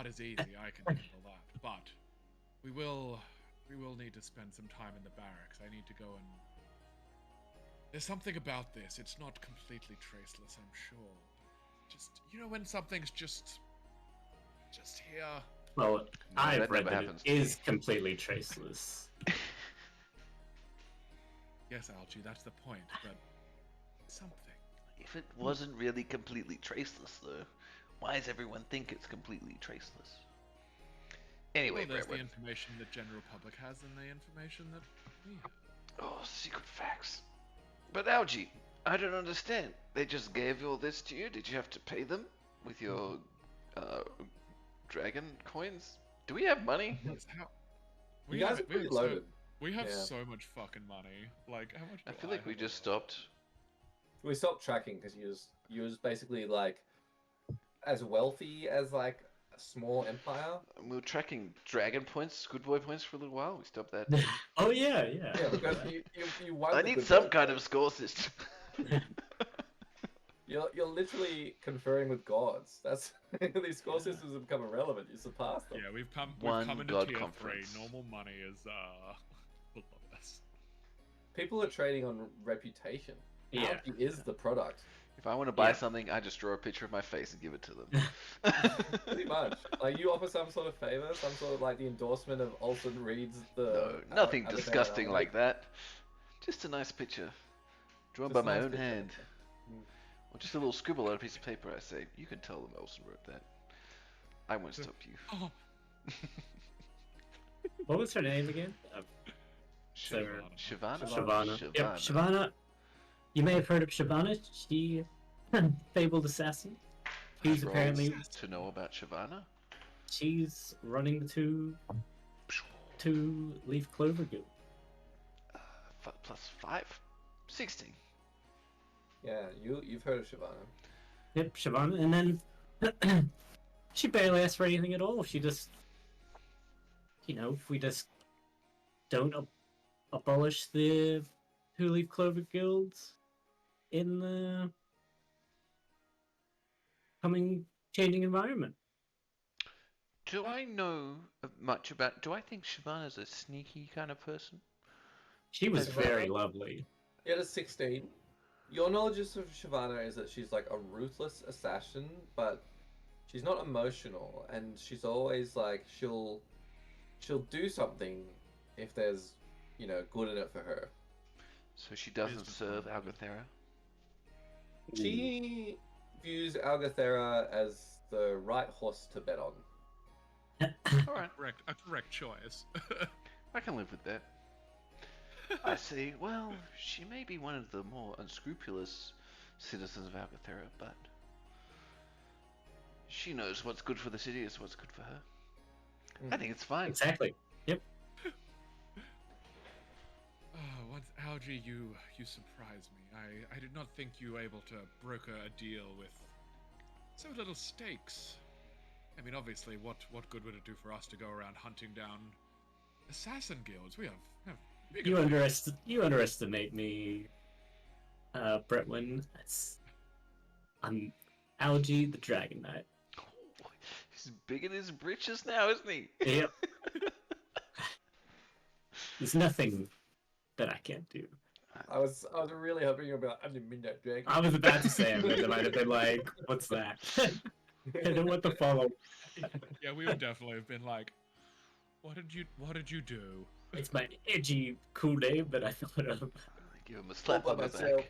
is easy. I can handle that. But we will need to spend some time in the barracks. I need to go and. There's something about this. It's not completely traceless, I'm sure. Just when something's just here. Well, No, I've that read never that happens it to me. is completely traceless. Yes, Algie, that's the point. But something. If it wasn't really completely traceless, though, why does everyone think it's completely traceless? Anyway, Well, there's the Brentwood. information that general public has and the information that we have. Oh, secret facts. But Algie, I don't understand. They just gave all this to you? Did you have to pay them with your dragon coins? Do we have money? Yes, how? You guys are pretty loaded. We have Yeah. so much fucking money. Like, how much? I do feel like we have just left? stopped. We stopped tracking because you was basically like as wealthy as like a small empire. We were tracking dragon points, good boy points for a little while. We stopped that. Oh yeah. Yeah, because you won. I the need good some boy kind of points. score system. You're literally conferring with gods. That's these score systems have become irrelevant. You surpassed them. Yeah, we've come One into god tier conference. 3. Normal money is below us. People are trading on reputation. Yeah. Algae is the product. If I want to buy Yeah. something, I just draw a picture of my face and give it to them. Pretty much. Like, you offer some sort of favor, some sort of like the endorsement of Olsen Reed's the. No, nothing Avatar disgusting element. like that. Just a nice picture. Drawn Just by a my nice own picture. hand. Or just a little scribble on a piece of paper. I say, you can tell them Elson wrote that. I won't stop you. Oh, What was her name again? Shavana. Shavana. Yep, Shavana. You may have heard of Shavana. She, fabled assassin. She's Roll apparently to know about Shavana. she's running the two leaf clover guild. Plus 5? 16. Yeah, you've heard of Shavana. Yep, Shavana, and then she barely asks for anything at all. She just, if we just don't abolish the two-leaf clover guilds in the coming changing environment. Do I know much about... Do I think Shavana's a sneaky kind of person? She was Shavana? very lovely. You had a 16. Your knowledge of Shavana is that she's like a ruthless assassin, but she's not emotional, and she's always like she'll do something if there's good in it for her. So she doesn't Business serve woman. Algathera? She views Algathera as the right horse to bet on. Alright, a correct choice. I can live with that. I see. Well, she may be one of the more unscrupulous citizens of Algathera, but she knows what's good for the city is what's good for her. I think it's fine. Exactly. Yep. Oh, once Algie, you surprise me. I did not think you were able to broker a deal with so little stakes. I mean, obviously, what good would it do for us to go around hunting down assassin guilds? We have bigger You underestimate me, Bretwin. I'm Algie the Dragon Knight. He's bigger than his britches now, isn't he? Yep. There's nothing that I can't do. I was really hoping you'd be like, I didn't mean that, Jake. I was about to say it, but it might have been like, what's that? I don't want to follow. Yeah, we would definitely have been like, what did you do? It's my edgy, cool name that I thought of. Give him a slap All on by the myself.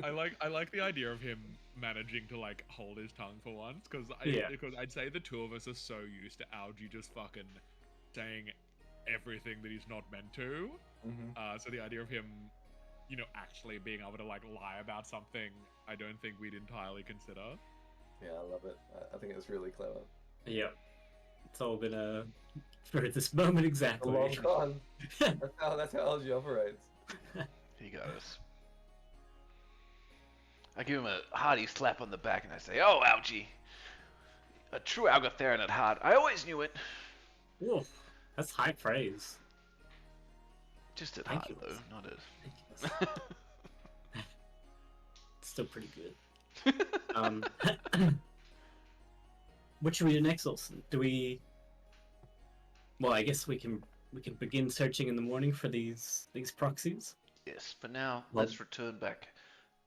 back. I like the idea of him managing to like hold his tongue for once, because I'd say the two of us are so used to Algie just fucking saying everything that he's not meant to. So the idea of him, actually being able to like lie about something, I don't think we'd entirely consider. Yeah, I love it. I think it's really clever. Yeah. It's all been for this moment A exactly. long con. That's how LG operates. He goes. I give him a hearty slap on the back and I say, "Oh, Algie, a true Algotheran at heart. I always knew it. Whoa, that's high praise. Just at Thank heart, you. though, not Thank at." you. It's still pretty good. What should we do next, Olsen? Do we? Well, I guess we can begin searching in the morning for these proxies. Yes, for now, Well- let's return back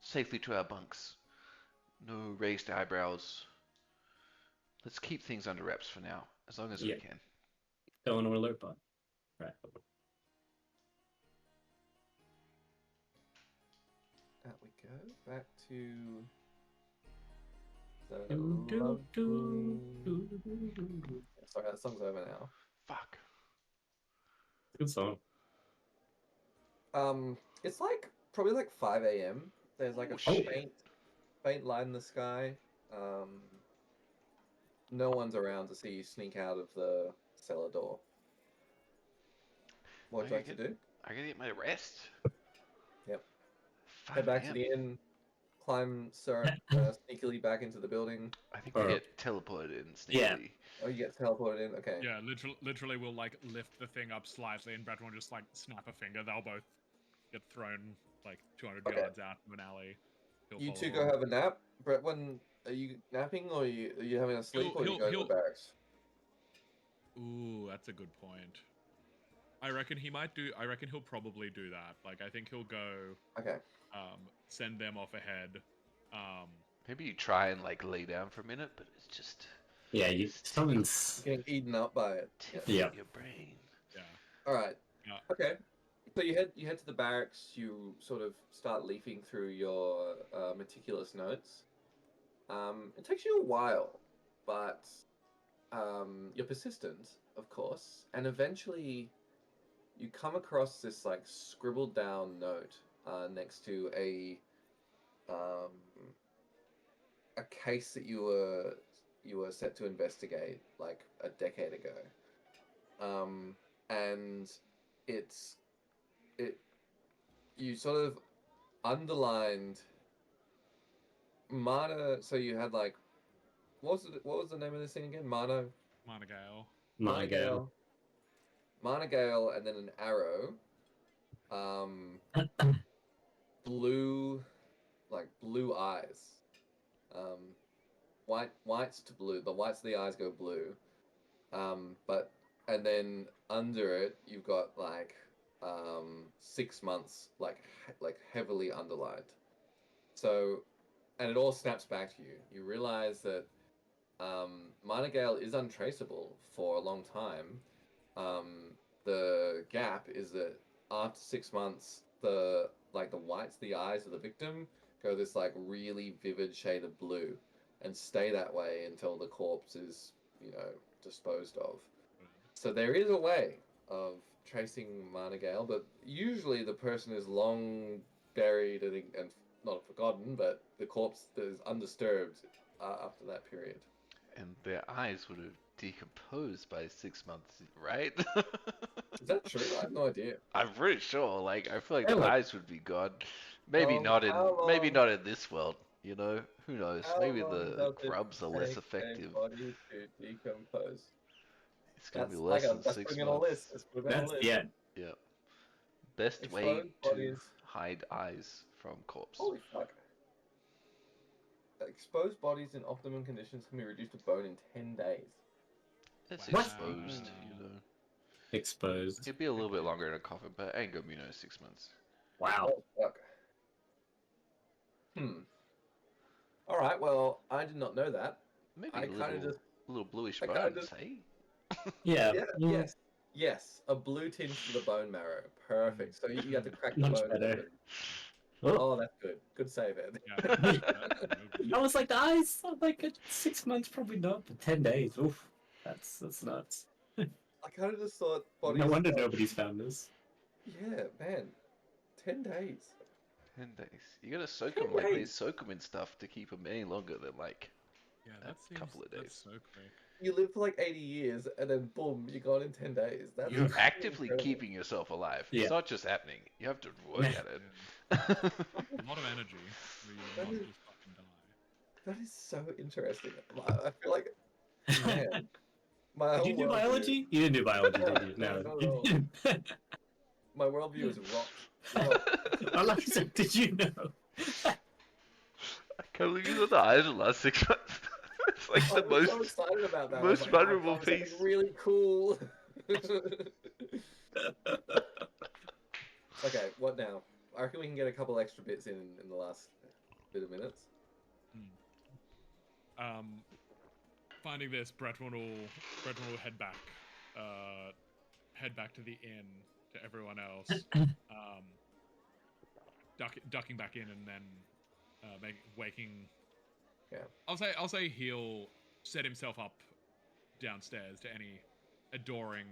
safely to our bunks. No raised eyebrows. Let's keep things under wraps for now, as long as we Yeah. can. Go on an alert bot. Right. Out we go. Back to the Do, do, lovely- do, do, do, do, do. Sorry, that song's over now. Fuck. Good song. It's like probably like 5 a.m. There's like a Oh, shit. faint light in the sky. No one's around to see you sneak out of the cellar door. What would you like to do? I gotta get my rest. Yep. 5 Head back to a.m. the inn, climb sneakily back into the building. I think we get teleported in Yeah. sneakily. Oh, you get teleported in? Okay. Yeah, literally we'll like lift the thing up slightly and Brett will just like snap a finger. They'll both get thrown like 200 Okay. yards out of an alley. He'll You follow two go along. have a nap. Brett, are you napping or are you having a sleep or you go to the barracks? Ooh, that's a good point. I reckon he'll probably do that. Like, I think he'll go, Okay. send them off ahead. Maybe you try and like lay down for a minute, but it's just Yeah, someone's. Getting eaten up by it. tickling Yeah. your brain. Yeah. All right. Yeah. Okay. So you head to the barracks. You sort of start leafing through your meticulous notes. It takes you a while, but you're persistent, of course, and eventually you come across this like scribbled down note next to a case that you were set to investigate like a decade ago, and you sort of underlined Mana. So you had like what was the name of this thing again? Monagale. Monagale. Monagale, and then an arrow. Blue, like blue eyes. Whites to blue. The whites of the eyes go blue. And then under it you've got like 6 months, like heavily underlined. So, and it all snaps back to you. You realize that Monagale is untraceable for a long time. The gap is that after 6 months, the whites, the eyes of the victim go this like really vivid shade of blue, and stay that way until the corpse is disposed of. So there is a way of tracing Monagale, but usually the person is long buried and not forgotten, but the corpse is undisturbed after that period. And their eyes would have decompose by 6 months, right? Is that true? I have no idea. I'm pretty sure. Like, I feel like Yeah, the look. eyes would be gone. Maybe not in, How maybe long? not in this world. You know, who knows? How Maybe long the does it grubs are less take effective. a body to decompose? It's gonna be That's less than that's 6 putting it on a months. list. Let's put it on a That's list. yeah. Yeah. Best way Exposed to bodies. hide eyes from corpse. Holy fuck. Exposed bodies in optimum conditions can be reduced to bone in 10 days. It's What? exposed, you know. Exposed. It'd be a little bit longer in a coffin, but ain't gonna be 6 months. Wow. Oh, fuck. Alright, well, I did not know that. Maybe I a kinda little, just- little bluish I kinda bones, just- hey? Yeah. Yeah, mm, yes. Yes, a blue tinge to the bone marrow. Perfect. So you have to crack the Much bone. better. open. Oh. Oh, that's good. Good save, Ed. Yeah. I was like, the eyes, like 6 months, probably not, but 10 days. Oof, that's nuts. I kind of just thought bodies. No wonder nobody's found this. Yeah, man. 10 days. 10 days. You gotta soak 10 them, like, they days. soak them in stuff to keep them any longer than, like, Yeah, a that seems, couple of days. that's so quick. You live for like 80 years and then boom, you're gone in 10 days. That's You're fucking actively incredible. keeping yourself alive. Yeah. It's not just happening. You have to work Yeah. at it. A lot of energy where you That not is- just fucking die. That is so interesting. I feel like, man, my Did whole you do worldview- biology? You didn't do biology, did you? No, No. not You at all. didn't. My worldview is rocked. I like to- Did you know? I can't believe you got the eyes in the last 6 months. It's like I the was so most. excited about that. I most was like, vulnerable oh, I found something piece. really cool. Okay, what now? I reckon we can get a couple extra bits in the last bit of minutes. Finding this, Bretwan will head back to the inn to everyone else, ducking back in and then waking. Yeah. I'll say he'll set himself up downstairs to any adoring.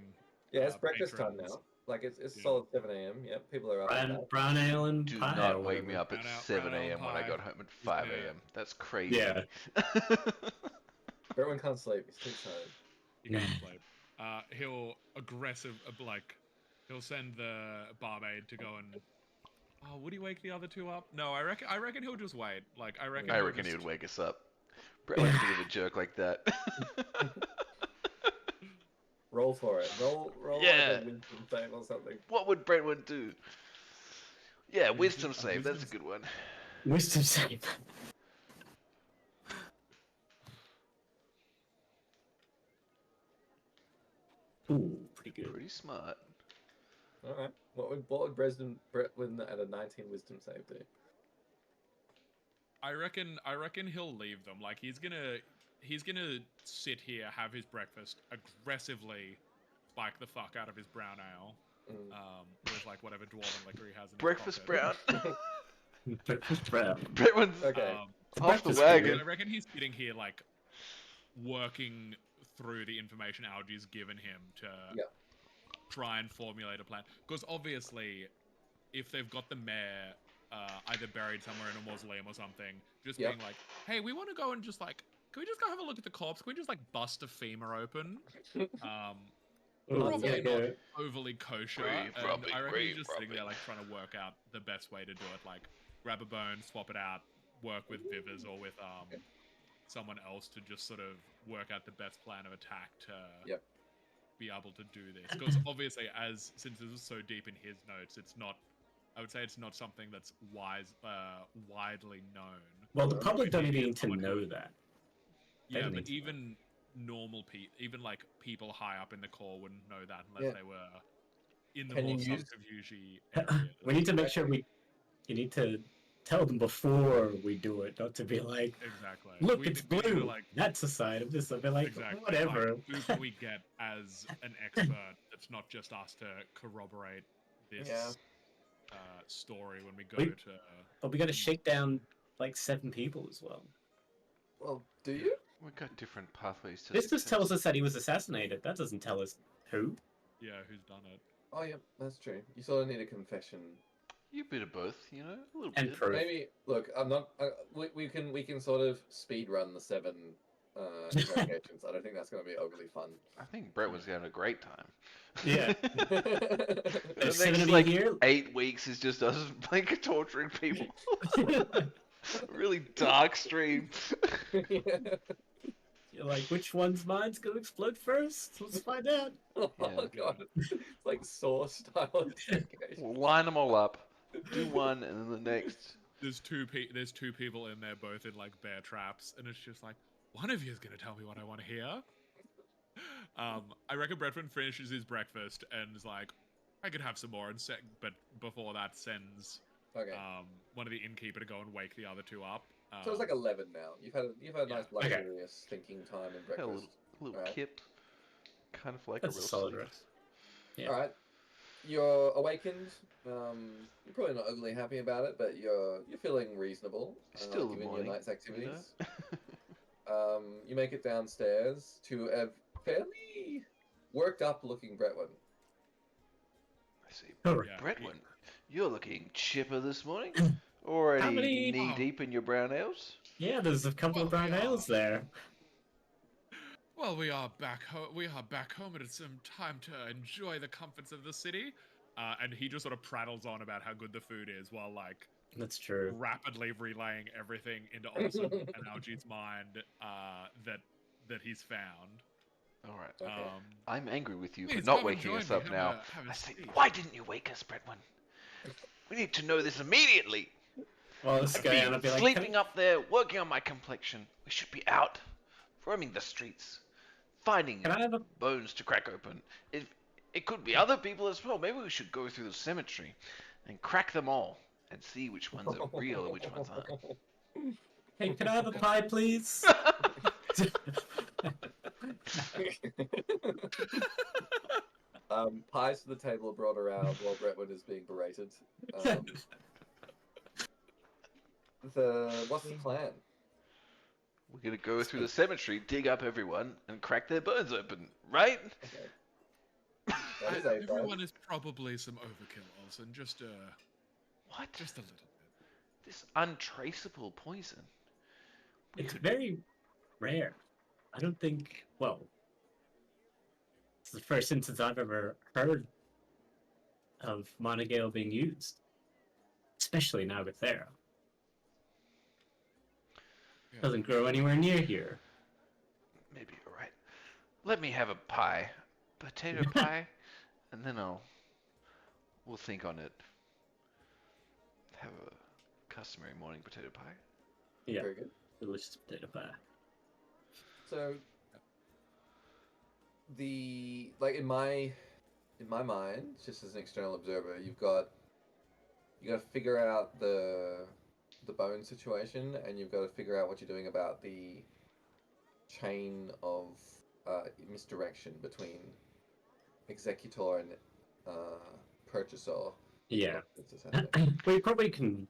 Yeah, it's breakfast time patrons. now. Like it's Yeah. solid 7 a.m. Yep, people are up. and about. Brown ale and Do pie not or wake me whatever. up at Brown ale- 7 brown ale a.m. when I pie. got home at He's 5 gonna- a.m. That's crazy. Yeah. Everyone can't sleep. He's too tired. He can't play. He'll he'll send the barmaid to go and. Oh, would he wake the other two up? No, I reckon he'll just wait. Like I reckon. I he'll reckon he just- would wake us up. Brett was a bit of a jerk like that. Roll for it. Roll Yeah. like a wisdom save or something. What would Brentwood do? Yeah, wisdom a save. That's a wisdom- good one. Wisdom save. Ooh, pretty good. Pretty smart. All right. What would Bretwin at a 19 wisdom save do? I reckon he'll leave them. Like he's gonna sit here, have his breakfast, aggressively spike the fuck out of his brown ale. With like whatever dwarven liquor he has in his Breakfast pocket. brown. Breakfast brown. Brentwood's Okay. off the breakfast wagon. I reckon he's sitting here like working through the information Algy's given him to Yeah. try and formulate a plan. Because obviously, if they've got the mayor either buried somewhere in a mausoleum or something, just Yep. being like, "Hey, we want to go and just like, can we just go have a look at the corpse? Can we just like bust a femur open?" Ooh, Probably yeah, not go. overly kosher. Grave And robbing, I reckon grave he's just sitting there robbing. like trying to work out the best way to do it. Like grab a bone, swap it out, work with Vivers or with someone else to just sort of work out the best plan of attack to Yep. be able to do this. Because obviously, since this is so deep in his notes, it's not. I would say it's not something that's widely known. Well, the public don't Maybe even need to someone know who- that. Yeah, don't but need to know. even normal people, even like people high up in the core wouldn't know that unless Yeah. they were in the Can more you use- subterfuge area. We need to make sure you need to tell them before we do it, not to be like, Exactly. look, We it's need to, blue. like, That's a sign of this. I'll be like, exactly. whatever. Like, who can we get as an expert that's not just us to corroborate this Yeah. story when we go We- to. But we got to shake down like 7 people as well. Well, do you? We've got different pathways to This just success. tells us that he was assassinated. That doesn't tell us who. Yeah, who's done it? Oh, yeah, that's true. You sort of need a confession. You bit of both, you know, a little And bit. proof. Maybe look. I'm not. We can sort of speed run the 7 interrogations. I don't think that's going to be overly fun. I think Brett was having a great time. Yeah. The There's 7 next of you like here. 8 weeks is just us like torturing people. Really dark stream. You're like, which one's mine's gonna explode first? Let's find out. Oh Yeah. god, it's like Saw style interrogation. We'll line them all up, do one, and then the next. There's two people in there, both in like bear traps, and it's just like one of you is gonna tell me what I want to hear. I reckon Bretman finishes his breakfast and is like, I could have some more, and but before that sends Okay, one of the innkeeper to go and wake the other two up. so it's like 11 now. You've had a nice Okay. luxurious thinking time and A breakfast. little Alright. kip. Kind of like That's a a real solid sleep. rest. Yeah. All right, you're awakened. You're probably not overly happy about it, but you're feeling reasonable. Still given morning, your night's you activities. know? You make it downstairs to a fairly worked up looking Bretwin. I see. All right. Yeah, Bretwin, you're looking chipper this morning. Already many- knee deep in your brown ales. Yeah, there's a couple of Well, brown yeah. ales there. Well, we are back home. We are back home, and it's some time to enjoy the comforts of the city. And he just sort of prattles on about how good the food is, while like That's true. rapidly relaying everything into Olsen and Algi's mind that he's found. All right. Okay. I'm angry with you for Please not come and waking join us me. up Have now. a I say, seat. why didn't you wake us, Bretwin? We need to know this immediately. Well, this I've guy been I'll be like, sleeping up there, working on my complexion. We should be out, roaming the streets, finding can I have a bones to crack open. It could be other people as well. Maybe we should go through the cemetery and crack them all and see which ones are real and which ones aren't. Hey, can I have a pie, please? Pies to the table are brought around while Bretwin is being berated. What's the plan? We're gonna go through the cemetery, dig up everyone, and crack their bones open, right? Okay. That is a plan. Everyone is probably some overkill, Olsen. Just What? just a little bit. This untraceable poison. It's very rare. I don't think. Well, it's the first instance I've ever heard of Monogale being used, especially in Agathera. Yeah. Doesn't grow anywhere near here. Maybe you're right. Let me have a pie, potato pie, and then we'll think on it. Have a customary morning potato pie. Yeah, Very good. delicious potato pie. So in my mind, just as an external observer, you got to figure out the bone situation, and you've got to figure out what you're doing about the chain of misdirection between executor and purchaser. Yeah, It's essentially- we probably can.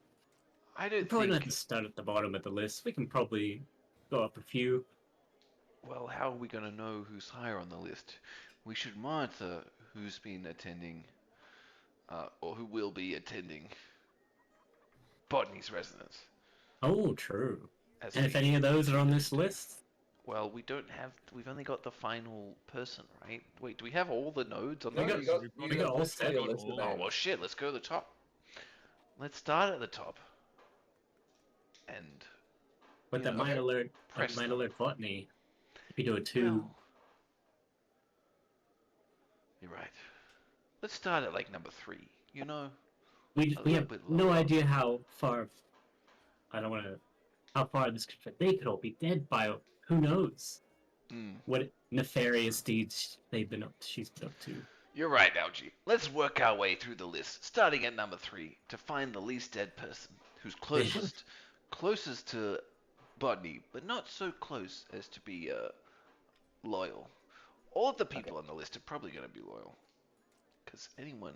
I We're don't probably not think. to start at the bottom of the list. We can probably go up a few. Well, how are we gonna know who's higher on the list? We should monitor who's been attending, or who will be attending Botany's residence. Oh, true. As And if we- any of those are on this list, Well, we don't have. We've only got the final person, right? Wait, do we have all the nodes on No, the got- list? we got all literally a seven. list of Oh, Oh names. well, shit. Let's go to the top. Let's start at the top. And but You that know, might alert, press that might them. alert Botany. If you do a two, well, you're right. Let's start at like number 3. You know, we a we little have bit no lower. idea how far. I don't want to. How far this could. They could all be dead by who knows what nefarious deeds they've been up. She's been up to. You're right, Algie. Let's work our way through the list, starting at number 3, to find the least dead person, who's closest to Botany, but not so close as to be loyal. All of the people on the list are probably going to be loyal, because anyone.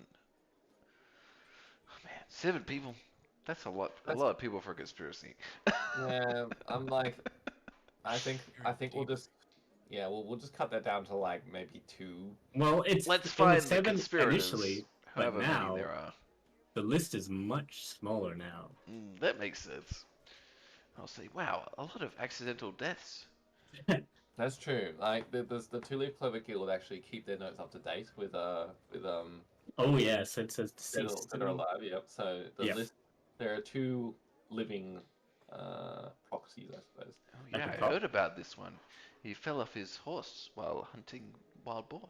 Oh man, 7 people. That's a lot. A lot of people for a conspiracy. Yeah, I'm like, I think we'll just, yeah, we'll just cut that down to like maybe 2. Well, it's Let's it find was the 7 conspirators. initially, but However now many there are. the list is much smaller now. That makes sense. I'll say, wow, a lot of accidental deaths. That's true. Like the Two Leaf Clover Guild actually keep their notes up to date with Oh yes, it says deceased. that are alive. Yep. So the Yep. list there are 2 living proxies, I suppose. Oh I yeah, can I call. heard about this one. He fell off his horse while hunting wild boar.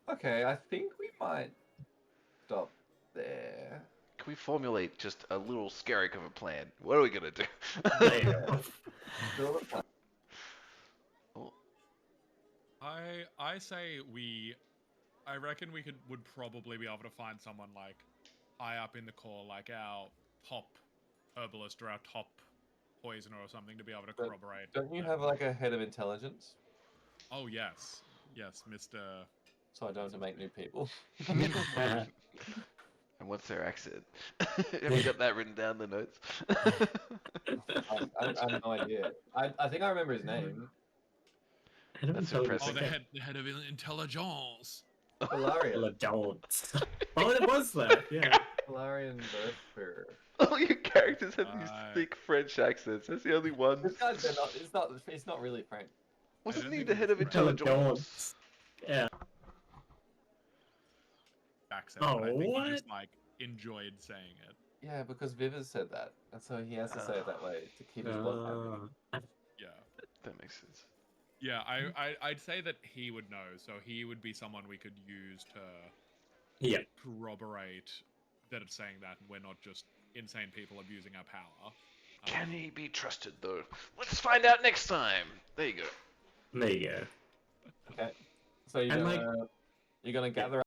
Okay, I think we might stop there. Can we formulate just a little skerrick of a plan? What are we gonna do? There. Still the plan. Oh, I say I reckon we would probably be able to find someone like high up in the core, like our top herbalist or our top poisoner or something, to be able to But corroborate. Don't you that. have like a head of intelligence? Oh yes, yes, Mr. So I don't have to make new people. and what's their accent? Have you got that written down in the notes? I have no idea. I think I remember his name. I don't That's know. Oh, impressive. the head of intelligence. Valarian. Adults. Oh, it was that. Yeah. Valarian Burfer. All your characters have these Right. thick French accents. That's the only one. This guy's it's not really French. Wasn't don't he think the it head was of French. intelligence? Yeah. Accent, Oh, but I think what? he just like enjoyed saying it. Yeah, because Vivers said that, and so he has to say it that way to keep his blood happy. Yeah. That makes sense. Yeah, I'd say that he would know, so he would be someone we could use to Yeah. corroborate that it's saying that, and we're not just insane people abusing our power. Can he be trusted though? Let's find out next time. There you go. There you go. Okay, so And, like- you're gonna gather